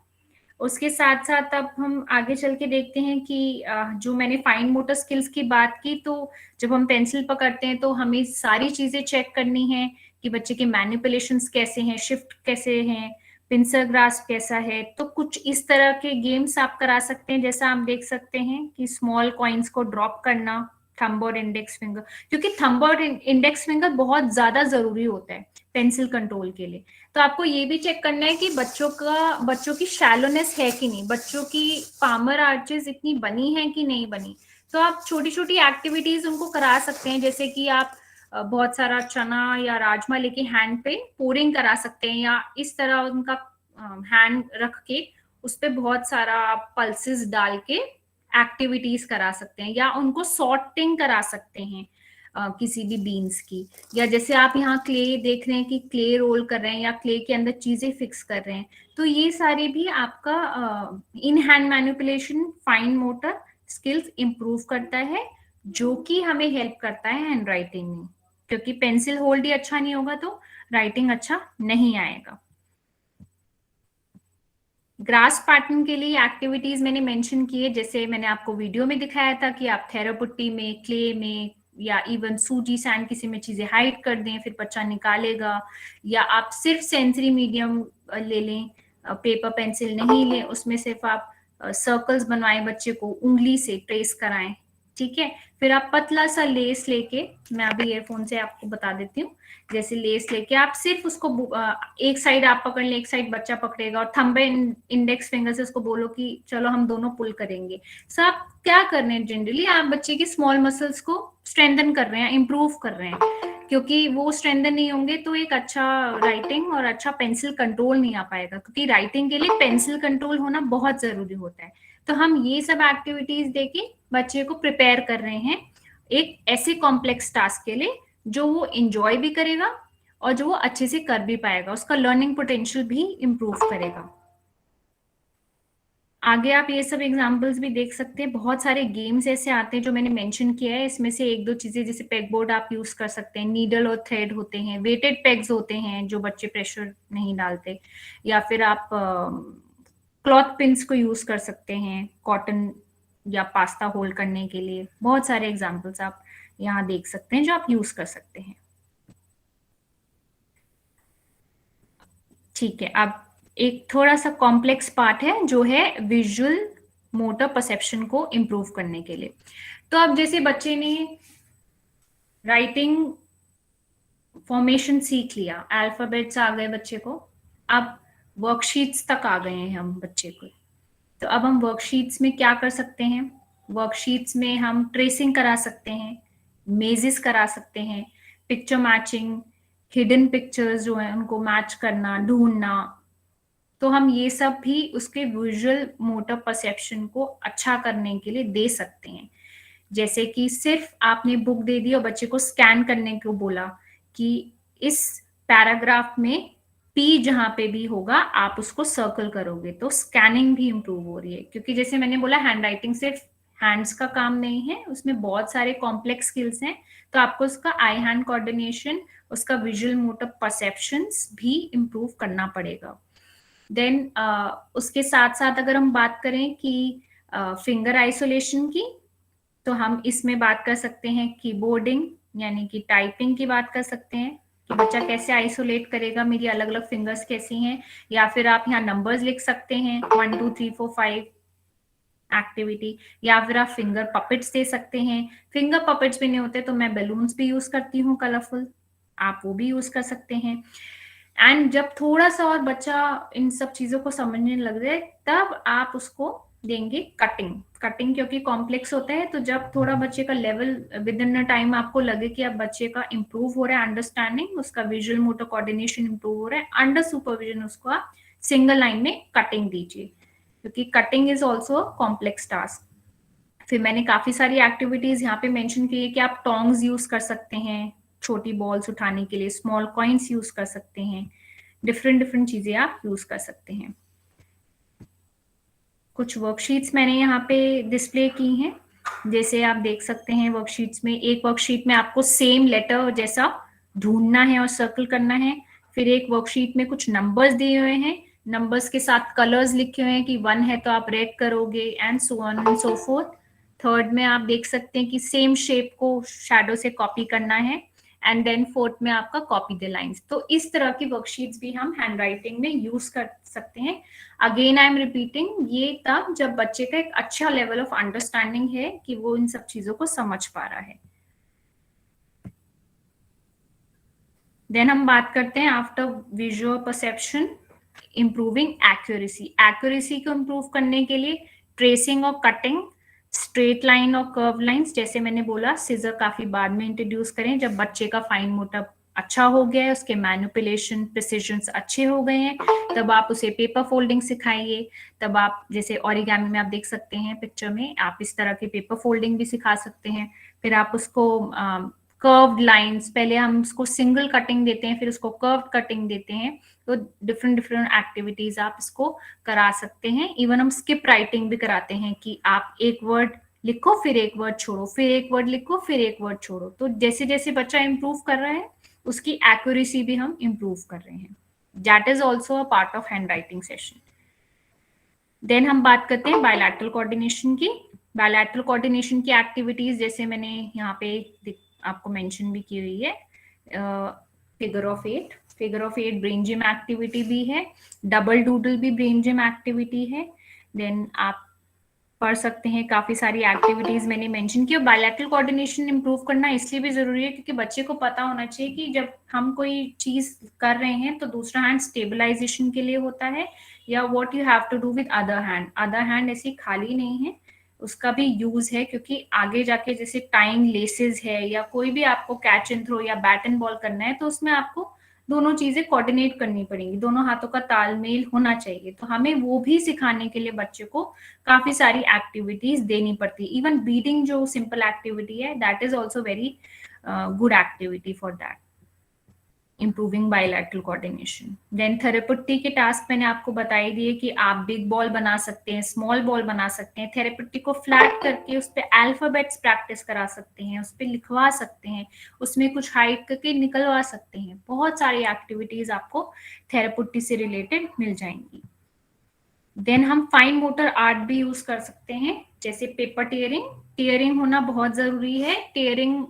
उसके साथ साथ अब हम आगे चल के देखते हैं कि जो मैंने फाइन मोटर स्किल्स की बात की, तो जब हम पेंसिल पकड़ते हैं तो हमें सारी चीजें चेक करनी है कि बच्चे के मैनिपुलेशंस कैसे हैं, शिफ्ट कैसे हैं, पिंसर ग्रास्प कैसा है। तो कुछ इस तरह के गेम्स आप करा सकते हैं, जैसा आप देख सकते हैं कि स्मॉल कॉइन्स को ड्रॉप करना, थंब और इंडेक्स फिंगर, क्योंकि थंब और इंडेक्स फिंगर बहुत ज्यादा जरूरी होता है पेंसिल कंट्रोल के लिए। तो आपको ये भी चेक करना है कि बच्चों की शैलोनेस है कि नहीं, बच्चों की पामर आर्चेस इतनी बनी है कि नहीं बनी। तो आप छोटी छोटी एक्टिविटीज उनको करा सकते हैं, जैसे कि आप बहुत सारा चना या राजमा लेके हैंड पे पोरिंग करा सकते हैं, या इस तरह उनका हैंड रख के उस पर बहुत सारा पल्सेस डाल के एक्टिविटीज करा सकते हैं, या उनको सॉर्टिंग करा सकते हैं किसी भी बीन्स की, या जैसे आप यहाँ क्ले देख रहे हैं कि क्ले रोल कर रहे हैं या क्ले के अंदर चीजें फिक्स कर रहे हैं। तो ये सारे भी आपका in hand manipulation, fine motor skills improve करता है, जो कि हमें हेल्प करता है हैंड राइटिंग में, क्योंकि पेंसिल होल्ड ही अच्छा नहीं होगा तो राइटिंग अच्छा नहीं आएगा। ग्रास पैटर्न के लिए एक्टिविटीज मैंने मेंशन की है, जैसे मैंने आपको वीडियो में दिखाया था कि आप थेरापुट्टी में, क्ले में, या इवन सूजी सैंड किसी में चीजें हाइड कर दें, फिर बच्चा निकालेगा, या आप सिर्फ सेंसरी मीडियम ले लें, पेपर पेंसिल नहीं लें, उसमें सिर्फ आप सर्कल्स बनवाएं, बच्चे को उंगली से ट्रेस कराएं, ठीक है। फिर आप पतला सा लेस लेके, मैं अभी ईयरफोन से आपको बता देती हूँ, जैसे लेस लेके आप सिर्फ उसको एक साइड आप पकड़ ले, एक साइड बच्चा पकड़ेगा, और थंब इंडेक्स फिंगर से उसको बोलो कि चलो हम दोनों पुल करेंगे। सो आप क्या कर रहे हैं, जनरली आप बच्चे की स्मॉल मसल्स को स्ट्रेंथन कर रहे हैं, इंप्रूव कर रहे हैं, क्योंकि वो स्ट्रेंथन नहीं होंगे तो एक अच्छा राइटिंग और अच्छा पेंसिल कंट्रोल नहीं आ पाएगा, क्योंकि राइटिंग के लिए पेंसिल कंट्रोल होना बहुत जरूरी होता है। तो हम ये सब एक्टिविटीज देके बच्चे को प्रिपेयर कर रहे हैं एक ऐसे कॉम्प्लेक्स टास्क के लिए जो वो एंजॉय भी करेगा और जो वो अच्छे से कर भी पाएगा, उसका लर्निंग पोटेंशियल भी इंप्रूव करेगा। आगे आप ये सब एग्जांपल्स भी देख सकते हैं, बहुत सारे गेम्स ऐसे आते हैं जो मैंने मेंशन किया है, इसमें से एक दो चीजें जैसे पेग बोर्ड आप यूज कर सकते हैं, नीडल और थ्रेड होते हैं, वेटेड पेग्स होते हैं जो बच्चे प्रेशर नहीं डालते, या फिर आप क्लॉथ पिन्स को यूज कर सकते हैं कॉटन या पास्ता होल्ड करने के लिए। बहुत सारे एग्जाम्पल्स आप यहाँ देख सकते हैं जो आप यूज कर सकते हैं। ठीक है, अब एक थोड़ा सा कॉम्प्लेक्स पार्ट है जो है विजुअल मोटर परसेप्शन को इम्प्रूव करने के लिए। तो अब जैसे बच्चे ने राइटिंग फॉर्मेशन सीख लिया, अल्फाबेट्स आ गए बच्चे को, अब वर्कशीट्स तक आ गए हैं हम बच्चे को। तो अब हम वर्कशीट्स में क्या कर सकते हैं, वर्कशीट्स में हम ट्रेसिंग करा सकते हैं, मेजेस करा सकते हैं, पिक्चर मैचिंग, हिडन पिक्चर्स जो है उनको मैच करना, ढूंढना। तो हम ये सब भी उसके विजुअल मोटर परसेप्शन को अच्छा करने के लिए दे सकते हैं। जैसे कि सिर्फ आपने बुक दे दी और बच्चे को स्कैन करने को बोला कि इस पैराग्राफ में पी जहां पे भी होगा आप उसको सर्कल करोगे तो स्कैनिंग भी इंप्रूव हो रही है, क्योंकि जैसे मैंने बोला हैंड राइटिंग सिर्फ हैंड्स का काम नहीं है, उसमें बहुत सारे कॉम्प्लेक्स स्किल्स हैं, तो आपको उसका आई हैंड कोऑर्डिनेशन, उसका विजुअल मोटर परसेप्शंस भी इंप्रूव करना पड़ेगा। देन उसके साथ साथ अगर हम बात करें कि फिंगर आइसोलेशन की, तो हम इसमें बात कर सकते हैं कीबोर्डिंग यानी कि टाइपिंग की बात कर सकते हैं कि बच्चा कैसे आइसोलेट करेगा, मेरी अलग अलग फिंगर्स कैसी हैं, या फिर आप यहाँ नंबर्स लिख सकते हैं 1 2 3 4 5 एक्टिविटी, या फिर आप फिंगर पपेट्स दे सकते हैं। फिंगर पपेट्स भी नहीं होते तो मैं बैलून्स भी यूज करती हूँ कलरफुल, आप वो भी यूज कर सकते हैं। एंड जब थोड़ा सा और बच्चा इन सब चीजों को समझने लग जाए तब आप उसको देंगे कटिंग क्योंकि कॉम्प्लेक्स होता है, तो जब थोड़ा बच्चे का level with in a time आपको लगे कि अब बच्चे का इंप्रूव हो रहा है अंडरस्टैंडिंग, उसका विजुअल मोटर कोऑर्डिनेशन इंप्रूव हो रहा है, अंडर सुपरविजन उसको आप सिंगल लाइन में कटिंग दीजिए, क्योंकि cutting is also complex task. फिर मैंने काफी सारी एक्टिविटीज यहाँ पे मेंशन की है कि आप टोंग्स यूज कर सकते हैं छोटी बॉल्स उठाने के लिए, स्मॉल कॉइन्स यूज कर सकते हैं, डिफरेंट चीजें आप यूज कर सकते हैं। कुछ वर्कशीट्स मैंने यहाँ पे डिस्प्ले की हैं, जैसे आप देख सकते हैं वर्कशीट्स में, एक वर्कशीट में आपको सेम लेटर जैसा ढूंढना है और सर्कल करना है। फिर एक वर्कशीट में कुछ नंबर्स दिए हुए हैं, नंबर्स के साथ कलर्स लिखे हुए हैं कि 1 है तो आप रेड करोगे and so on and so fourth. Third में आप देख सकते हैं कि सेम शेप को शैडो से कॉपी करना है, एंड देन फोर्थ में आपका कॉपी द लाइंस। तो इस तरह की वर्कशीट्स भी हम हैंड राइटिंग में यूज कर सकते हैं। अगेन आई एम रिपीटिंग, ये तब जब बच्चे का एक अच्छा लेवल ऑफ अंडरस्टैंडिंग है कि वो इन सब चीजों को समझ पा रहा है। देन हम बात करते हैं after visual perception improving accuracy को इंप्रूव करने के लिए ट्रेसिंग और कटिंग, स्ट्रेट लाइन और कर्व लाइंस, जैसे मैंने बोला सिजर काफी बाद में इंट्रोड्यूस करें जब बच्चे का फाइन मोटर अच्छा हो गया है, उसके मैनिपुलेशन प्रिसिजन अच्छे हो गए हैं, तब आप उसे पेपर फोल्डिंग सिखाइए। तब आप जैसे ओरिगामी में आप देख सकते हैं पिक्चर में, आप इस तरह की पेपर फोल्डिंग भी सिखा सकते हैं। फिर आप उसको कर्व्ड लाइंस, पहले हम उसको सिंगल कटिंग देते हैं फिर उसको कर्व्ड कटिंग देते हैं, तो डिफरेंट एक्टिविटीज आप इसको करा सकते हैं। इवन हम स्किप राइटिंग भी कराते हैं कि आप एक वर्ड लिखो फिर एक वर्ड छोड़ो, फिर एक वर्ड लिखो फिर एक वर्ड छोड़ो। तो जैसे जैसे बच्चा इंप्रूव कर रहा है उसकी एक्यूरेसी भी हम इंप्रूव कर रहे हैं। That is also a part of handwriting session. Then हम बात करते हैं बायलैटरल कोऑर्डिनेशन की। बायलैटरल कोऑर्डिनेशन की एक्टिविटीज जैसे मैंने यहाँ पे आपको मेंशन भी की हुई है, figure of 8 brain gym activity भी है, डबल डूडल भी ब्रेन जिम एक्टिविटी है। देन आप पढ़ सकते हैं, काफी सारी एक्टिविटीज मैंने मेंशन की। और बायलैटरल कोऑर्डिनेशन इंप्रूव करना इसलिए भी जरूरी है क्योंकि बच्चे को पता होना चाहिए कि जब हम कोई चीज कर रहे हैं तो दूसरा हैंड स्टेबलाइजेशन के लिए होता है, या what you have to do with other hand ऐसी खाली नहीं है, उसका भी यूज है, क्योंकि आगे जाके जैसे टाइम लेसेस है या कोई भी आपको कैच एंड थ्रो या बैट एंड बॉल करना है तो उसमें आपको दोनों चीजें कोऑर्डिनेट करनी पड़ेंगी, दोनों हाथों का तालमेल होना चाहिए। तो हमें वो भी सिखाने के लिए बच्चे को काफी सारी एक्टिविटीज देनी पड़ती है। इवन बीडिंग जो सिंपल एक्टिविटी है that is also very good activity for that improving bilateral coordination. Then therapy के टास्क मैंने आपको बताई दिए कि आप बिग बॉल बना सकते हैं, स्मॉल बॉल बना सकते हैं, थेरेपिटी को फ्लैट करके उस पर अल्फाबेट्स प्रैक्टिस करा सकते हैं, उस पर लिखवा सकते हैं, उसमें कुछ हाइड करके निकलवा सकते हैं। बहुत सारी एक्टिविटीज आपको थेरेपिटी से रिलेटेड मिल जाएंगी। देन हम फाइन मोटर आर्ट भी यूज कर सकते हैं, जैसे पेपर टीयरिंग होना बहुत जरूरी है। टीयरिंग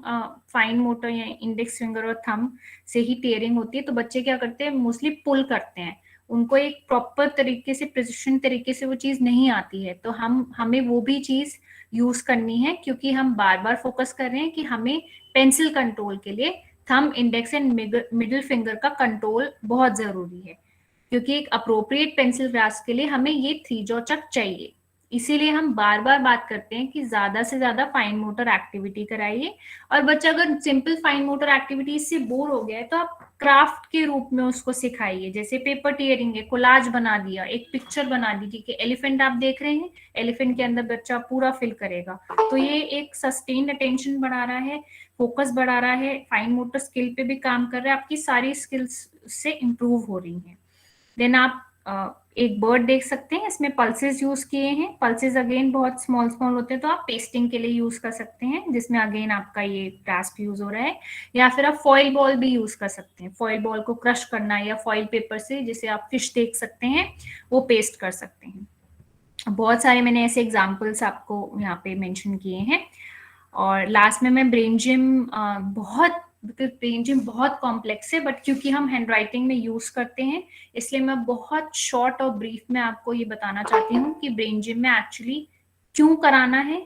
फाइन मोटर या इंडेक्स फिंगर और थंब से ही टीयरिंग होती है। तो बच्चे क्या करते हैं, मोस्टली पुल करते हैं, उनको एक प्रॉपर तरीके से प्रिसिशन तरीके से वो चीज नहीं आती है, तो हमें वो भी चीज यूज करनी है, क्योंकि हम बार बार फोकस कर रहे हैं कि हमें पेंसिल कंट्रोल के लिए thumb, index and middle finger का कंट्रोल बहुत जरूरी है, क्योंकि एक अप्रोप्रिएट पेंसिल ग्रास्प के लिए हमें ये 3 जॉ चक चाहिए। इसीलिए हम बार बार बात करते हैं कि ज्यादा से ज्यादा फाइन मोटर एक्टिविटी कराइए। और बच्चा अगर सिंपल फाइन मोटर एक्टिविटी से बोर हो गया है तो आप क्राफ्ट के रूप में उसको सिखाइए, जैसे पेपर टीयरिंग है, कोलाज बना दिया, एक पिक्चर बना दी कि एलिफेंट आप देख रहे हैं, एलिफेंट के अंदर बच्चा पूरा फिल करेगा। तो ये एक सस्टेन्ड अटेंशन बढ़ा रहा है, फोकस बढ़ा रहा है, फाइन मोटर स्किल पे भी काम कर रहा है, आपकी सारी स्किल्स से इंप्रूव हो रही हैं। देन आप एक बर्ड देख सकते हैं, इसमें पल्सेस यूज किए हैं। पल्सेस अगेन बहुत स्मॉल स्मॉल होते हैं, तो आप पेस्टिंग के लिए यूज कर सकते हैं, जिसमें अगेन आपका ये ग्रास्प यूज हो रहा है। या फिर आप फॉइल बॉल भी यूज कर सकते हैं, फॉइल बॉल को क्रश करना या फॉइल पेपर से, जिसे आप फिश देख सकते हैं, वो पेस्ट कर सकते हैं। बहुत सारे मैंने ऐसे एग्जाम्पल्स आपको यहाँ पे मेंशन किए हैं। और लास्ट में मैं ब्रेन जिम ब्रेन जिम बहुत कॉम्प्लेक्स है, बट क्योंकि हम हैंड राइटिंग में यूज करते हैं इसलिए मैं बहुत शॉर्ट और ब्रीफ में आपको ये बताना चाहती हूँ कि ब्रेन जिम में एक्चुअली क्यों कराना है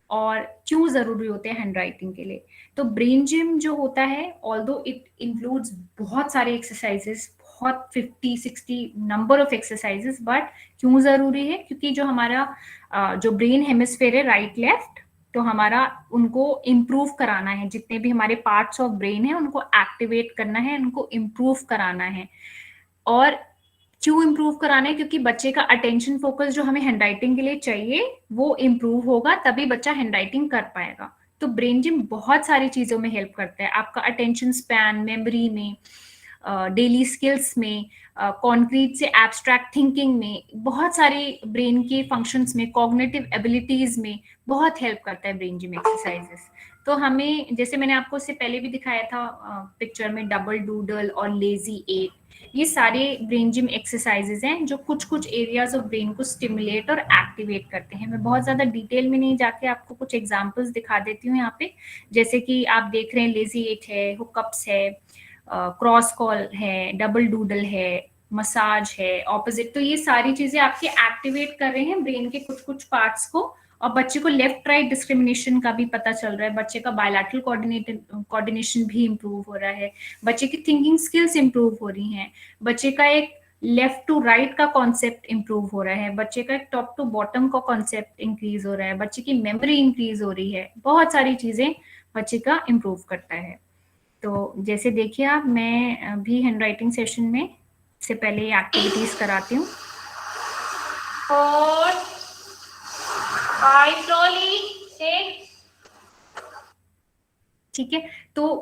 और क्यों जरूरी होते हैं हैंड राइटिंग के लिए। तो ब्रेन जिम जो होता है, ऑल्दो इट इंक्लूड्स बहुत सारे एक्सरसाइजेस, बहुत 50-60 नंबर ऑफ एक्सरसाइजेस, बट क्यों जरूरी है? क्योंकि जो हमारा जो ब्रेन हेमिस्फेयर है राइट लेफ्ट, तो हमारा उनको इम्प्रूव कराना है, जितने भी हमारे पार्ट्स ऑफ ब्रेन है उनको एक्टिवेट करना है, उनको इम्प्रूव कराना है। और क्यों इम्प्रूव कराना है? क्योंकि बच्चे का अटेंशन फोकस जो हमें हैंडराइटिंग के लिए चाहिए वो इम्प्रूव होगा, तभी बच्चा हैंडराइटिंग कर पाएगा। तो ब्रेन जिम बहुत सारी चीजों में हेल्प करता है, आपका अटेंशन स्पैन, मेमोरी में, डेली स्किल्स में, कॉन्क्रीट से एब्स्ट्रैक्ट थिंकिंग में, बहुत सारी ब्रेन के फंक्शंस में, कॉग्निटिव एबिलिटीज में बहुत हेल्प करता है ब्रेन जिम एक्सरसाइजेस। तो हमें, जैसे मैंने आपको इससे पहले भी दिखाया था पिक्चर में, डबल डूडल और लेजी 8, ये सारे ब्रेन जिम एक्सरसाइजेस हैं जो कुछ कुछ एरियाज ऑफ ब्रेन को स्टिमुलेट और एक्टिवेट करते हैं। मैं बहुत ज्यादा डिटेल में नहीं जाके आपको कुछ एग्जांपल्स दिखा देती हूँ यहाँ पे। जैसे कि आप देख रहे हैं लेजी 8 है, हुकअप्स है, क्रॉस कॉल है, डबल डूडल है, मसाज है, ऑपोजिट। तो ये सारी चीजें आपके एक्टिवेट कर रहे हैं ब्रेन के कुछ कुछ पार्ट्स को। और बच्चे को लेफ्ट राइट डिस्क्रिमिनेशन का भी पता चल रहा है, बच्चे का बायलैटरल कोऑर्डिनेशन भी इंप्रूव हो रहा है, बच्चे की थिंकिंग स्किल्स इंप्रूव हो रही हैं, बच्चे का एक लेफ्ट टू राइट का कॉन्सेप्ट इंप्रूव हो रहा है, बच्चे का एक टॉप टू बॉटम का कॉन्सेप्ट इंक्रीज हो रहा है, बच्चे की मेमोरी इंक्रीज हो रही है, बहुत सारी चीजें बच्चे का इंप्रूव करता है। तो जैसे देखिए आप, मैं भी हैंड राइटिंग सेशन में से पहले एक्टिविटीज कराती हूँ। और 5 slowly 6, ठीक है। तो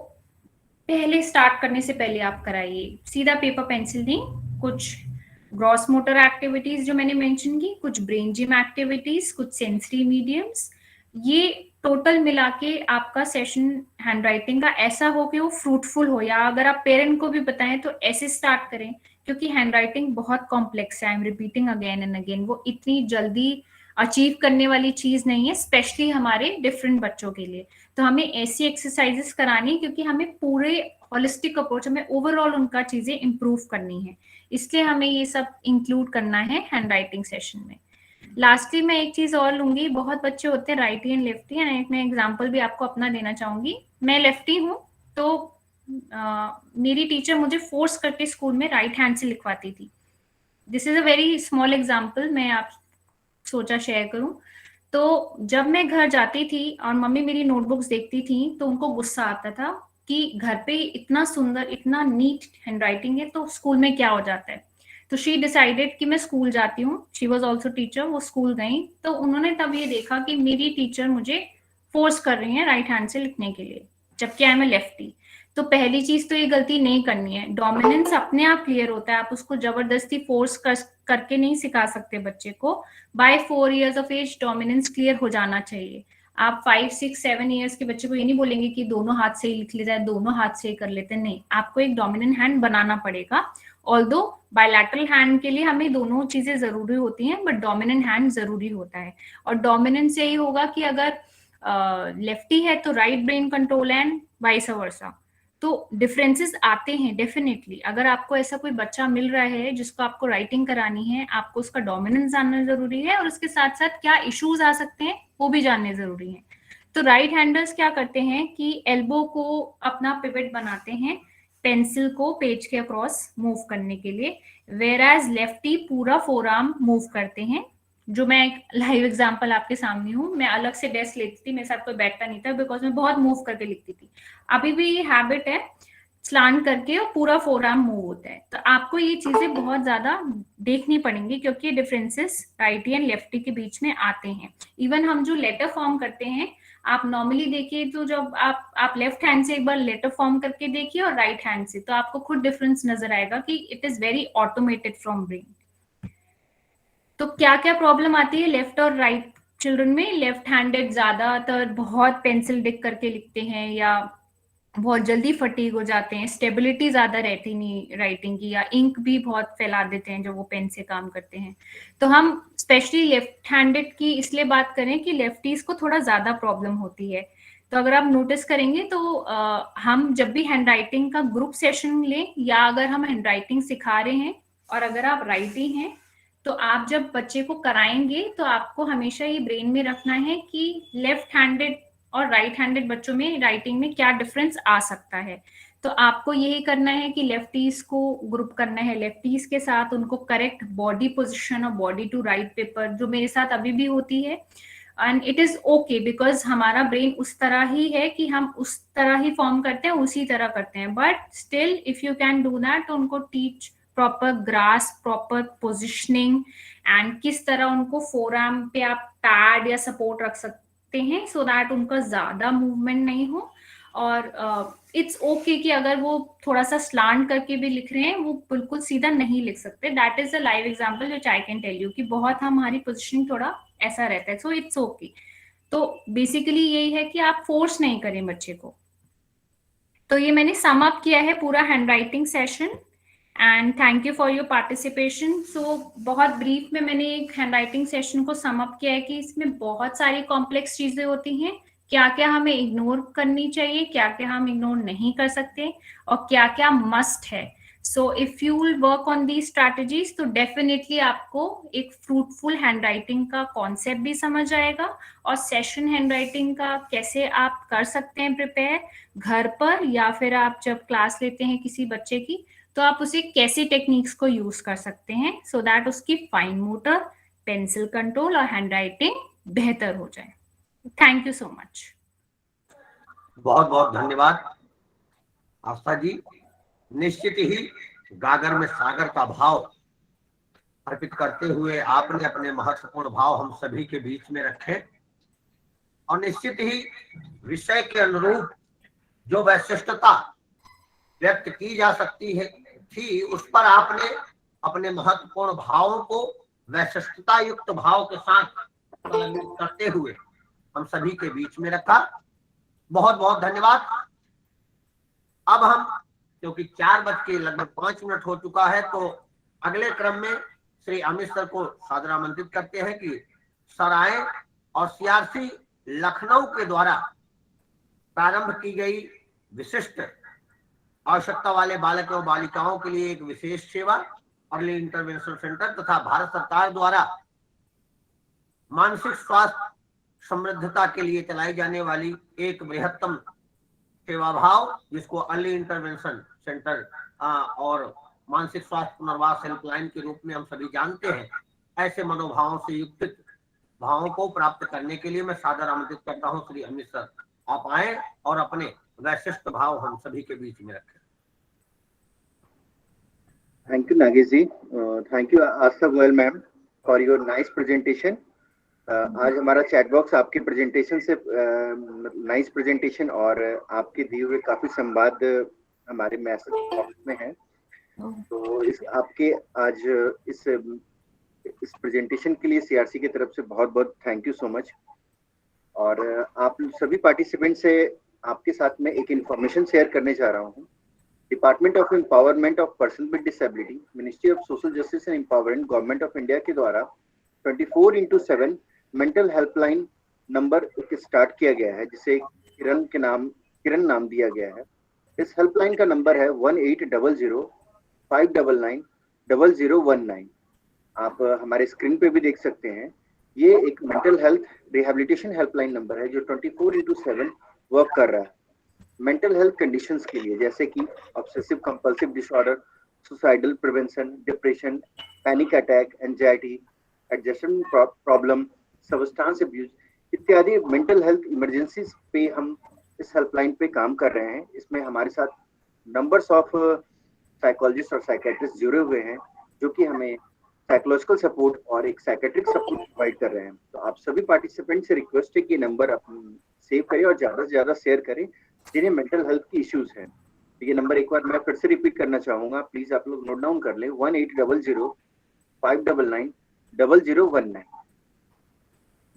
पहले स्टार्ट करने से पहले आप कराइए, सीधा पेपर पेंसिल नहीं, कुछ ग्रॉस मोटर एक्टिविटीज जो मैंने मेंशन की, कुछ ब्रेन जिम एक्टिविटीज, कुछ सेंसरी मीडियम्स, ये टोटल मिला के आपका सेशन हैंड राइटिंग का ऐसा हो कि वो फ्रूटफुल हो। या अगर आप पेरेंट को भी बताएं तो ऐसे स्टार्ट करें, क्योंकि हैंड राइटिंग बहुत कॉम्प्लेक्स है, I am repeating again and again, वो इतनी जल्दी अचीव करने वाली चीज नहीं है, स्पेशली हमारे डिफरेंट बच्चों के लिए। तो हमें ऐसी एक्सरसाइजेस करानी, क्योंकि हमें पूरे होलिस्टिक अप्रोच, हमें ओवरऑल उनका चीजें इंप्रूव करनी है, इसलिए हमें ये सब इंक्लूड करना है हैंड राइटिंग सेशन में। लास्टली मैं एक चीज और लूंगी, बहुत बच्चे होते हैं राइटी एंड लेफ्टी, एंड एक मैं एग्जांपल भी आपको अपना देना चाहूंगी। मैं लेफ्टी हूँ, तो मेरी टीचर मुझे फोर्स करके स्कूल में राइट हैंड से लिखवाती थी। This is a very small example, मैं आप सोचा शेयर करूं। तो जब मैं घर जाती थी और मम्मी मेरी नोटबुक्स देखती थी तो उनको गुस्सा आता था कि घर पे इतना सुंदर, इतना नीट हैंडराइटिंग है, तो स्कूल में क्या हो जाता है। तो शी डिसाइडेड कि मैं स्कूल जाती हूँ, शी वॉज ऑल्सो टीचर, वो स्कूल गई, तो उन्होंने तब ये देखा कि मेरी टीचर मुझे फोर्स कर रही है राइट हैंड से लिखने के लिए, जबकि आई एम ए लेफ्टी। तो पहली चीज तो ये गलती नहीं करनी है, डोमिनेंस अपने आप क्लियर होता है, आप उसको जबरदस्ती फोर्स करके नहीं सिखा सकते बच्चे को। By 4 years of age dominance clear हो जाना चाहिए। आप 5, 6, 7 years के बच्चे को ये नहीं बोलेंगे कि दोनों हाथ से ही लिख ले जाए, दोनों हाथ से ही कर लेते, नहीं, आपको एक डोमिनेंट हैंड बनाना पड़ेगा। ऑल्दो बायलैटरल हैंड के लिए हमें दोनों चीजें जरूरी होती हैं, बट डोमिनेंट हैंड जरूरी होता है। और डोमिनेंस यही होगा कि अगर लेफ्टी है तो right brain control and vice versa. तो डिफरेंसेस आते हैं डेफिनेटली। अगर आपको ऐसा कोई बच्चा मिल रहा है जिसको आपको राइटिंग करानी है, आपको उसका डोमिनेंस जानना जरूरी है, और उसके साथ साथ क्या इश्यूज आ सकते हैं वो भी जानने जरूरी है। तो राइट हैंडर्स क्या करते हैं कि एल्बो को अपना पिवट बनाते हैं पेंसिल को पेज के अक्रॉस मूव करने के लिए, वेयर एज लेफ्टी पूरा फोरआर्म मूव करते हैं जो मैं एक लाइव एग्जांपल आपके सामने हूँ, मैं अलग से डेस्क लेती थी, मेरे साथ कोई बैठता नहीं था बिकॉज मैं बहुत मूव करके लिखती थी। अभी भी ये हैबिट है, स्लांट करके और पूरा फोरआर्म मूव होता है। तो आपको ये चीजें बहुत ज्यादा देखनी पड़ेंगी क्योंकि डिफरेंसेस राइटी एंड लेफ्टी के बीच में आते हैं। इवन हम जो लेटर फॉर्म करते हैं, आप नॉर्मली देखिए तो जब आप लेफ्ट हैंड से एक बार लेटर फॉर्म करके देखिए और राइट हैंड से, तो आपको खुद डिफरेंस नजर आएगा कि it is very automated from brain. तो क्या क्या प्रॉब्लम आती है लेफ्ट और राइट चिल्ड्रन में? लेफ्ट हैंडेड ज्यादातर बहुत पेंसिल डिक करके लिखते हैं, या बहुत जल्दी फटीग हो जाते हैं, स्टेबिलिटी ज्यादा रहती नहीं राइटिंग की, या इंक भी बहुत फैला देते हैं जो वो पेन से काम करते हैं। तो हम स्पेशली लेफ्ट हैंडेड की इसलिए बात करें कि लेफ्टीज को थोड़ा ज्यादा प्रॉब्लम होती है। तो अगर आप नोटिस करेंगे तो हम जब भी हैंड राइटिंग का ग्रुप सेशन लें, या अगर हम हैंड राइटिंग सिखा रहे हैं और अगर आप राइटी हैं, तो आप जब बच्चे को कराएंगे तो आपको हमेशा ये ब्रेन में रखना है कि लेफ्ट हैंडेड और राइट हैंडेड बच्चों में राइटिंग में क्या डिफरेंस आ सकता है। तो आपको यही करना है कि लेफ्टीज को ग्रुप करना है, लेफ्टीज के साथ उनको करेक्ट बॉडी पोजीशन और बॉडी टू राइट पेपर, जो मेरे साथ अभी भी होती है। And it is okay because हमारा ब्रेन उस तरह ही है कि हम उस तरह ही फॉर्म करते हैं, उसी तरह करते हैं। But still if you can do that, तो उनको teach proper grass, proper positioning, and किस तरह उनको फोरआर्म पे आप पैड या सपोर्ट रख सकते हैं सो दैट उनका ज्यादा मूवमेंट नहीं हो। और इट्स ओके कि अगर वो थोड़ा सा स्लांट करके भी लिख रहे हैं, वो बिल्कुल सीधा नहीं लिख सकते। That is a live example which I can tell you कि बहुत हमारी पोजीशनिंग थोड़ा ऐसा रहता है। So it's okay. तो बेसिकली यही है कि आप फोर्स नहीं करें बच्चे को। तो ये मैंने सम अप किया है पूरा handwriting session, and thank you for your participation. So बहुत ब्रीफ में मैंने एक हैंड राइटिंग सेशन को सम अप किया है कि इसमें बहुत सारी कॉम्प्लेक्स चीजें होती हैं, क्या क्या हमें इग्नोर करनी चाहिए, क्या क्या हम इग्नोर नहीं कर सकते, और क्या क्या मस्ट है। So if you will work on the strategies, तो डेफिनेटली आपको एक फ्रूटफुल हैंड राइटिंग का कॉन्सेप्ट भी समझ आएगा, और सेशन हैंड राइटिंग का कैसे आप कर सकते हैं प्रिपेयर घर पर, या फिर आप जब क्लास लेते हैं किसी बच्चे की, तो आप उसे कैसे टेक्निक्स को यूज कर सकते हैं सो दैट उसकी फाइन मोटर, पेंसिल कंट्रोल और हैंड राइटिंग बेहतर हो जाए। Thank you so much. बहुत बहुत धन्यवाद आस्था जी। निश्चित ही गागर में सागर का भाव अर्पित करते हुए आपने अपने महत्वपूर्ण भाव हम सभी के बीच में रखे, और निश्चित ही विषय के अनुरूप जो वैशिष्टता व्यक्त की जा सकती है थी, उस पर आपने अपने महत्वपूर्ण भावों को वैशिष्टता युक्त भाव के साथ करते हुए हम सभी के बीच में रखा। बहुत बहुत धन्यवाद। अब हम, क्योंकि 4:05 हो चुका है, तो अगले क्रम में श्री अमित सर को सादर आमंत्रित करते हैं कि सर आए और सीआरसी लखनऊ के द्वारा प्रारंभ की गई विशिष्ट आवश्यकता वाले बालक और बालिकाओं के लिए एक विशेष सेवा अर्ली इंटरवेंशन सेंटर तथा भारत सरकार द्वारा मानसिक स्वास्थ्य समृद्धता के लिए चलाई जाने वाली एक बृहत्तम सेवा भाव, जिसको अर्ली इंटरवेंशन सेंटर और मानसिक स्वास्थ्य पुनर्वास हेल्पलाइन के रूप में हम सभी जानते हैं, ऐसे मनोभावों से युक्त भावों को प्राप्त करने के लिए मैं सादर आमंत्रित करता हूं श्री अमित सर, आप आए और अपने वैशिष्ट भाव हम सभी के बीच में रखें। Thank you, Nagesh ji. Thank you, Asta Goel ma'am, for your nice presentation. आज हमारा चैट बॉक्स आपके प्रेजेंटेशन से नाइस प्रेजेंटेशन और आपके दिए हुए काफी संवाद हमारे मैसेज बॉक्स में है। तो इस आपके आज इस प्रेजेंटेशन के लिए सीआरसी की तरफ से बहुत बहुत थैंक यू सो मच। और आप सभी पार्टिसिपेंट से आपके साथ में एक इंफॉर्मेशन शेयर करने जा रहा हूँ। Department of empowerment of person with disability, ministry of social justice and empowerment, government of India के द्वारा 24x7 मेंटल हेल्पलाइन नंबर एक स्टार्ट किया गया है, जिसे किरण नाम दिया गया है। इस हेल्पलाइन का नंबर है 1800-599-0019। आप हमारे स्क्रीन पे भी देख सकते हैं। ये एक mental health rehabilitation helpline number है जो 24x7 वर्क कर रहा है मेंटल हेल्थ कंडीशंस के लिए, जैसे कि obsessive compulsive disorder, suicidal prevention, depression, panic attack, anxiety, adjustment problem, substance abuse इत्यादि मेंटल हेल्थ इमरजेंसीज पे हम इस हेल्पलाइन पे काम कर रहे हैं। इसमें हमारे साथ नंबर्स ऑफ साइकोलॉजिस्ट और साइकेट्रिस्ट जुड़े हुए हैं जो कि हमें साइकोलॉजिकल सपोर्ट और एक साइकेट्रिक सपोर्ट प्रोवाइड कर रहे हैं। तो आप सभी पार्टिसिपेंट से रिक्वेस्ट है कि नंबर अपनी सेव करें और ज्यादा से ज्यादा शेयर करें जिन्हें मेंटल हेल्थ की इश्यूज हैं। तो ये नंबर एक बार मैं फिर से रिपीट करना चाहूंगा, प्लीज आप लोग नोट डाउन कर लें, 1800-599-0019।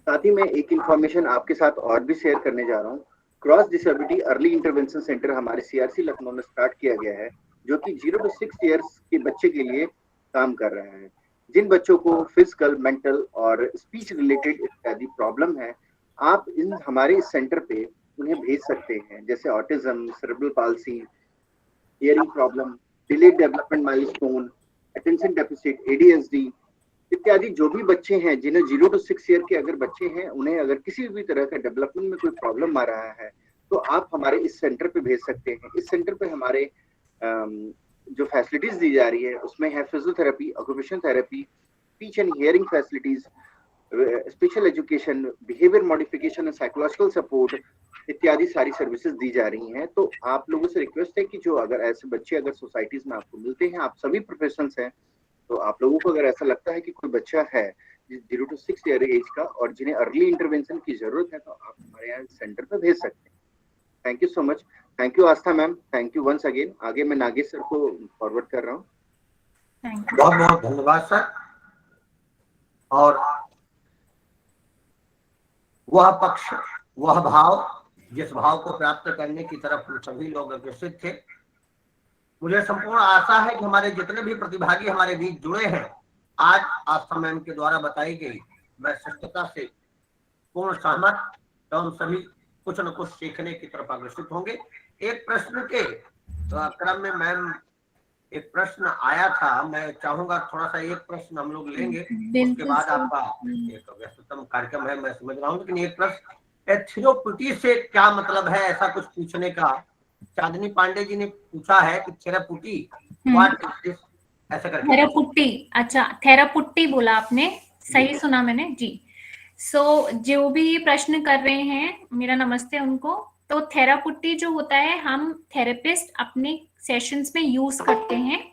साथ ही मैं एक इंफॉर्मेशन आपके साथ और भी शेयर करने जा रहा हूँ। Cross disability early intervention centre हमारे सीआरसी लखनऊ में स्टार्ट किया गया है जो कि 0 to 6 ईयर्स के बच्चे के लिए काम कर रहा है। जिन बच्चों को फिजिकल, मेंटल और स्पीच रिलेटेड इत्यादि प्रॉब्लम है, आप इन हमारे इस सेंटर पे उन्हें भेज सकते हैं, जैसे autism, cerebral palsy, hearing problem, delayed development milestone, attention deficit, ADHD इत्यादि। जो भी बच्चे हैं जिन्हें 0 to 6 ईयर के अगर बच्चे हैं, उन्हें अगर किसी भी तरह का डेवलपमेंट में कोई प्रॉब्लम आ रहा है तो आप हमारे इस सेंटर पे भेज सकते हैं। इस सेंटर पे हमारे जो फैसिलिटीज दी जा रही है उसमें है physiotherapy, occupation therapy, speech and hearing facilities, special education, behaviour modification and psychological support इत्यादि सारी सर्विसेज दी जा रही हैं। तो आप लोगों से रिक्वेस्ट है कि जो अगर ऐसे बच्चे अगर सोसाइटीज में आपको मिलते हैं, आप सभी प्रोफेशनल्स हैं, तो आप लोगों को अगर ऐसा लगता है कि कोई बच्चा है 0 to 6 ईयर एज का और जिन्हें अर्ली इंटरवेंशन की जरूरत है, तो आप हमारे यहाँ सेंटर पे भेज सकते हैं। Thank you so much. Thank you Astha ma'am, thank you once again. आगे मैं नागेश सर को फॉरवर्ड कर रहा हूँ। बहुत बहुत धन्यवाद सर। और वह पक्ष, वह भाव, जिस भाव को प्राप्त करने की तरफ हम सभी लोग अग्रसित थे, मुझे संपूर्ण आशा है कि हमारे जितने भी प्रतिभागी हमारे बीच जुड़े हैं, आज आस्था मैम के द्वारा बताई गई वैशिष्टता से पूर्ण सहमत, तो हम सभी कुछ न कुछ सीखने की तरफ अग्रसित होंगे। एक प्रश्न के क्रम में मैम एक प्रश्न आया था, मैं चाहूंगा थोड़ा सा एक प्रश्न हम लोग लेंगे, उसके बाद आपका एक व्यस्ततम कार्यक्रम है, मैं समझ रहा हूँ, लेकिन एक प्रश्न, थेरापुटी से क्या मतलब है, ऐसा कुछ पूछने का चांदनी पांडे जी ने पूछा है कि थेरापुटी व्हाट इज दिस, ऐसा करके। थेरापुट्टी, अच्छा थेरापुट्टी बोला आपने, सही सुना मैंने जी। जो भी प्रश्न कर रहे हैं, मेरा नमस्ते उनको। तो थेरापुट्टी जो होता है, हम थेरेपिस्ट अपने सेशंस में यूज करते हैं।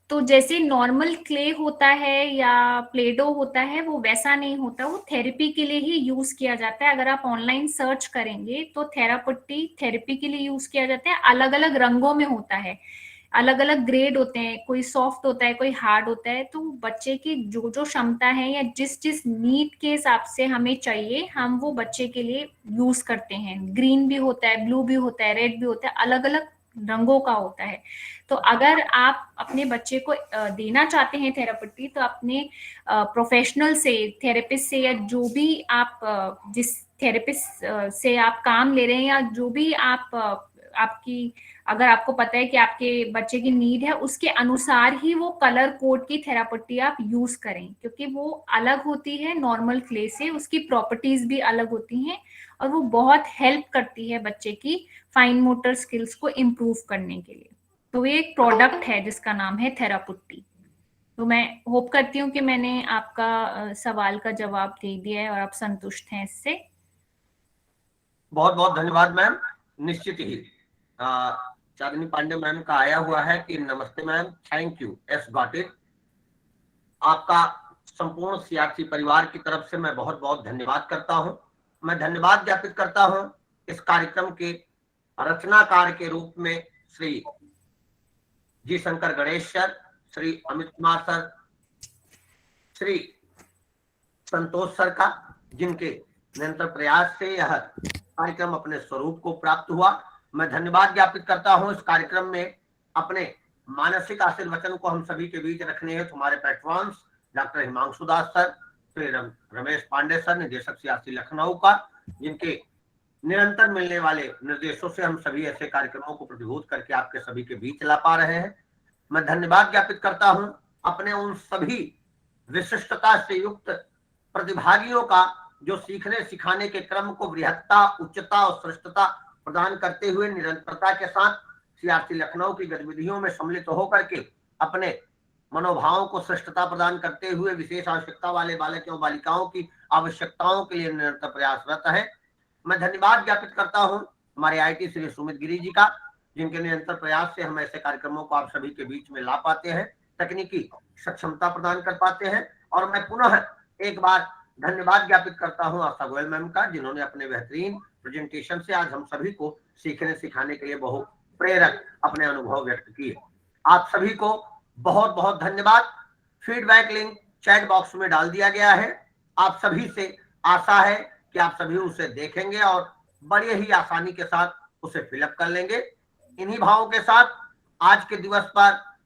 तो जैसे नॉर्मल क्ले होता है या प्लेडो होता है, वो वैसा नहीं होता, वो थेरेपी के लिए ही यूज किया जाता है। अगर आप ऑनलाइन सर्च करेंगे तो थेरापुट्टी थेरेपी के लिए यूज किया जाता है। अलग अलग रंगों में होता है, अलग अलग ग्रेड होते हैं, कोई सॉफ्ट होता है, कोई हार्ड होता है। तो बच्चे की जो जो क्षमता है या जिस जिस नीड के हिसाब से हमें चाहिए, हम वो बच्चे के लिए यूज करते हैं। ग्रीन भी होता है, ब्लू भी होता है, रेड भी होता है, अलग अलग रंगों का होता है। तो अगर आप अपने बच्चे को देना चाहते हैं थेरापी, तो अपने प्रोफेशनल से, थेरेपिस्ट से, या जो भी आप जिस थेरेपिस्ट से आप काम ले रहे हैं, या जो भी आप आपकी, अगर आपको पता है कि आपके बच्चे की नीड है, उसके अनुसार ही वो कलर कोड की थेरापी आप यूज करें, क्योंकि वो अलग होती है नॉर्मल क्ले से, उसकी प्रॉपर्टीज भी अलग होती हैं और वो बहुत हेल्प करती है बच्चे की फाइन मोटर स्किल्स को इम्प्रूव करने के लिए। तो ये एक प्रोडक्ट है जिसका नाम है थेरापुट्टी। तो मैं होप करती हूँ कि मैंने आपका सवाल का जवाब दे दिया है और आप संतुष्ट हैं इससे। बहुत बहुत धन्यवाद मैम। निश्चित ही चांदनी पांडे मैम का आया हुआ है कि नमस्ते ma'am, thank you, S got it. आपका संपूर्ण सीआरसी परिवार की तरफ से मैं बहुत बहुत धन्यवाद करता हूं। मैं धन्यवाद ज्ञापित करता हूं इस कार्यक्रम के रचनाकार के रूप में Shri G Shankar Ganesh sir, Shri Amit Kumar sir, Shri Santosh sir का, जिनके निरंतर प्रयास से यह कार्यक्रम अपने स्वरूप को प्राप्त हुआ। मैं धन्यवाद ज्ञापित करता हूं इस कार्यक्रम में अपने मानसिक आशीर्वचन को हम सभी के बीच रखने हैं हमारे patrons doctor Himanshu Das sir, Shri Ramesh Pandey sir, निदेशक सीआरसी लखनऊ का, जिनके निरंतर मिलने वाले निर्देशों से हम सभी ऐसे कार्यक्रमों को प्रतिभूत करके आपके सभी के बीच ला पा रहे हैं। मैं धन्यवाद ज्ञापित करता हूं अपने उन सभी विशिष्टता से युक्त प्रतिभागियों का, जो सीखने सिखाने के क्रम को बृहत्ता, उच्चता और श्रेष्ठता प्रदान करते हुए निरंतरता के साथ सीआरसी लखनऊ की गतिविधियों में सम्मिलित होकर के अपने मनोभावों को श्रेष्ठता प्रदान करते हुए विशेष आवश्यकता वाले बालक एवं बालिकाओं की आवश्यकताओं के लिए निरंतर प्रयासरत है। मैं धन्यवाद ज्ञापित करता हूं हमारे आईटी श्री सुमित गिरी जी का, जिनके निरंतर प्रयास से हम ऐसे कार्यक्रमों को आप सभी के बीच में ला पाते हैं, तकनीकी सक्षमता प्रदान कर पाते हैं। और मैं पुनः एक बार धन्यवाद ज्ञापित करता हूं आशा गोयल मैम का, जिन्होंने अपने बेहतरीन प्रेजेंटेशन से आज हम सभी को सीखने सिखाने के लिए बहुत प्रेरक अपने अनुभव व्यक्त किए। आप सभी को बहुत बहुत धन्यवाद। फीडबैक लिंक चैट बॉक्स में डाल दिया गया है। आप सभी से आशा है कि आप सभी उसे देखेंगे और बड़े ही आसानी के साथ उसे फिलअप कर लेंगे। इन्हीं भावों के साथ आज के दिवस पर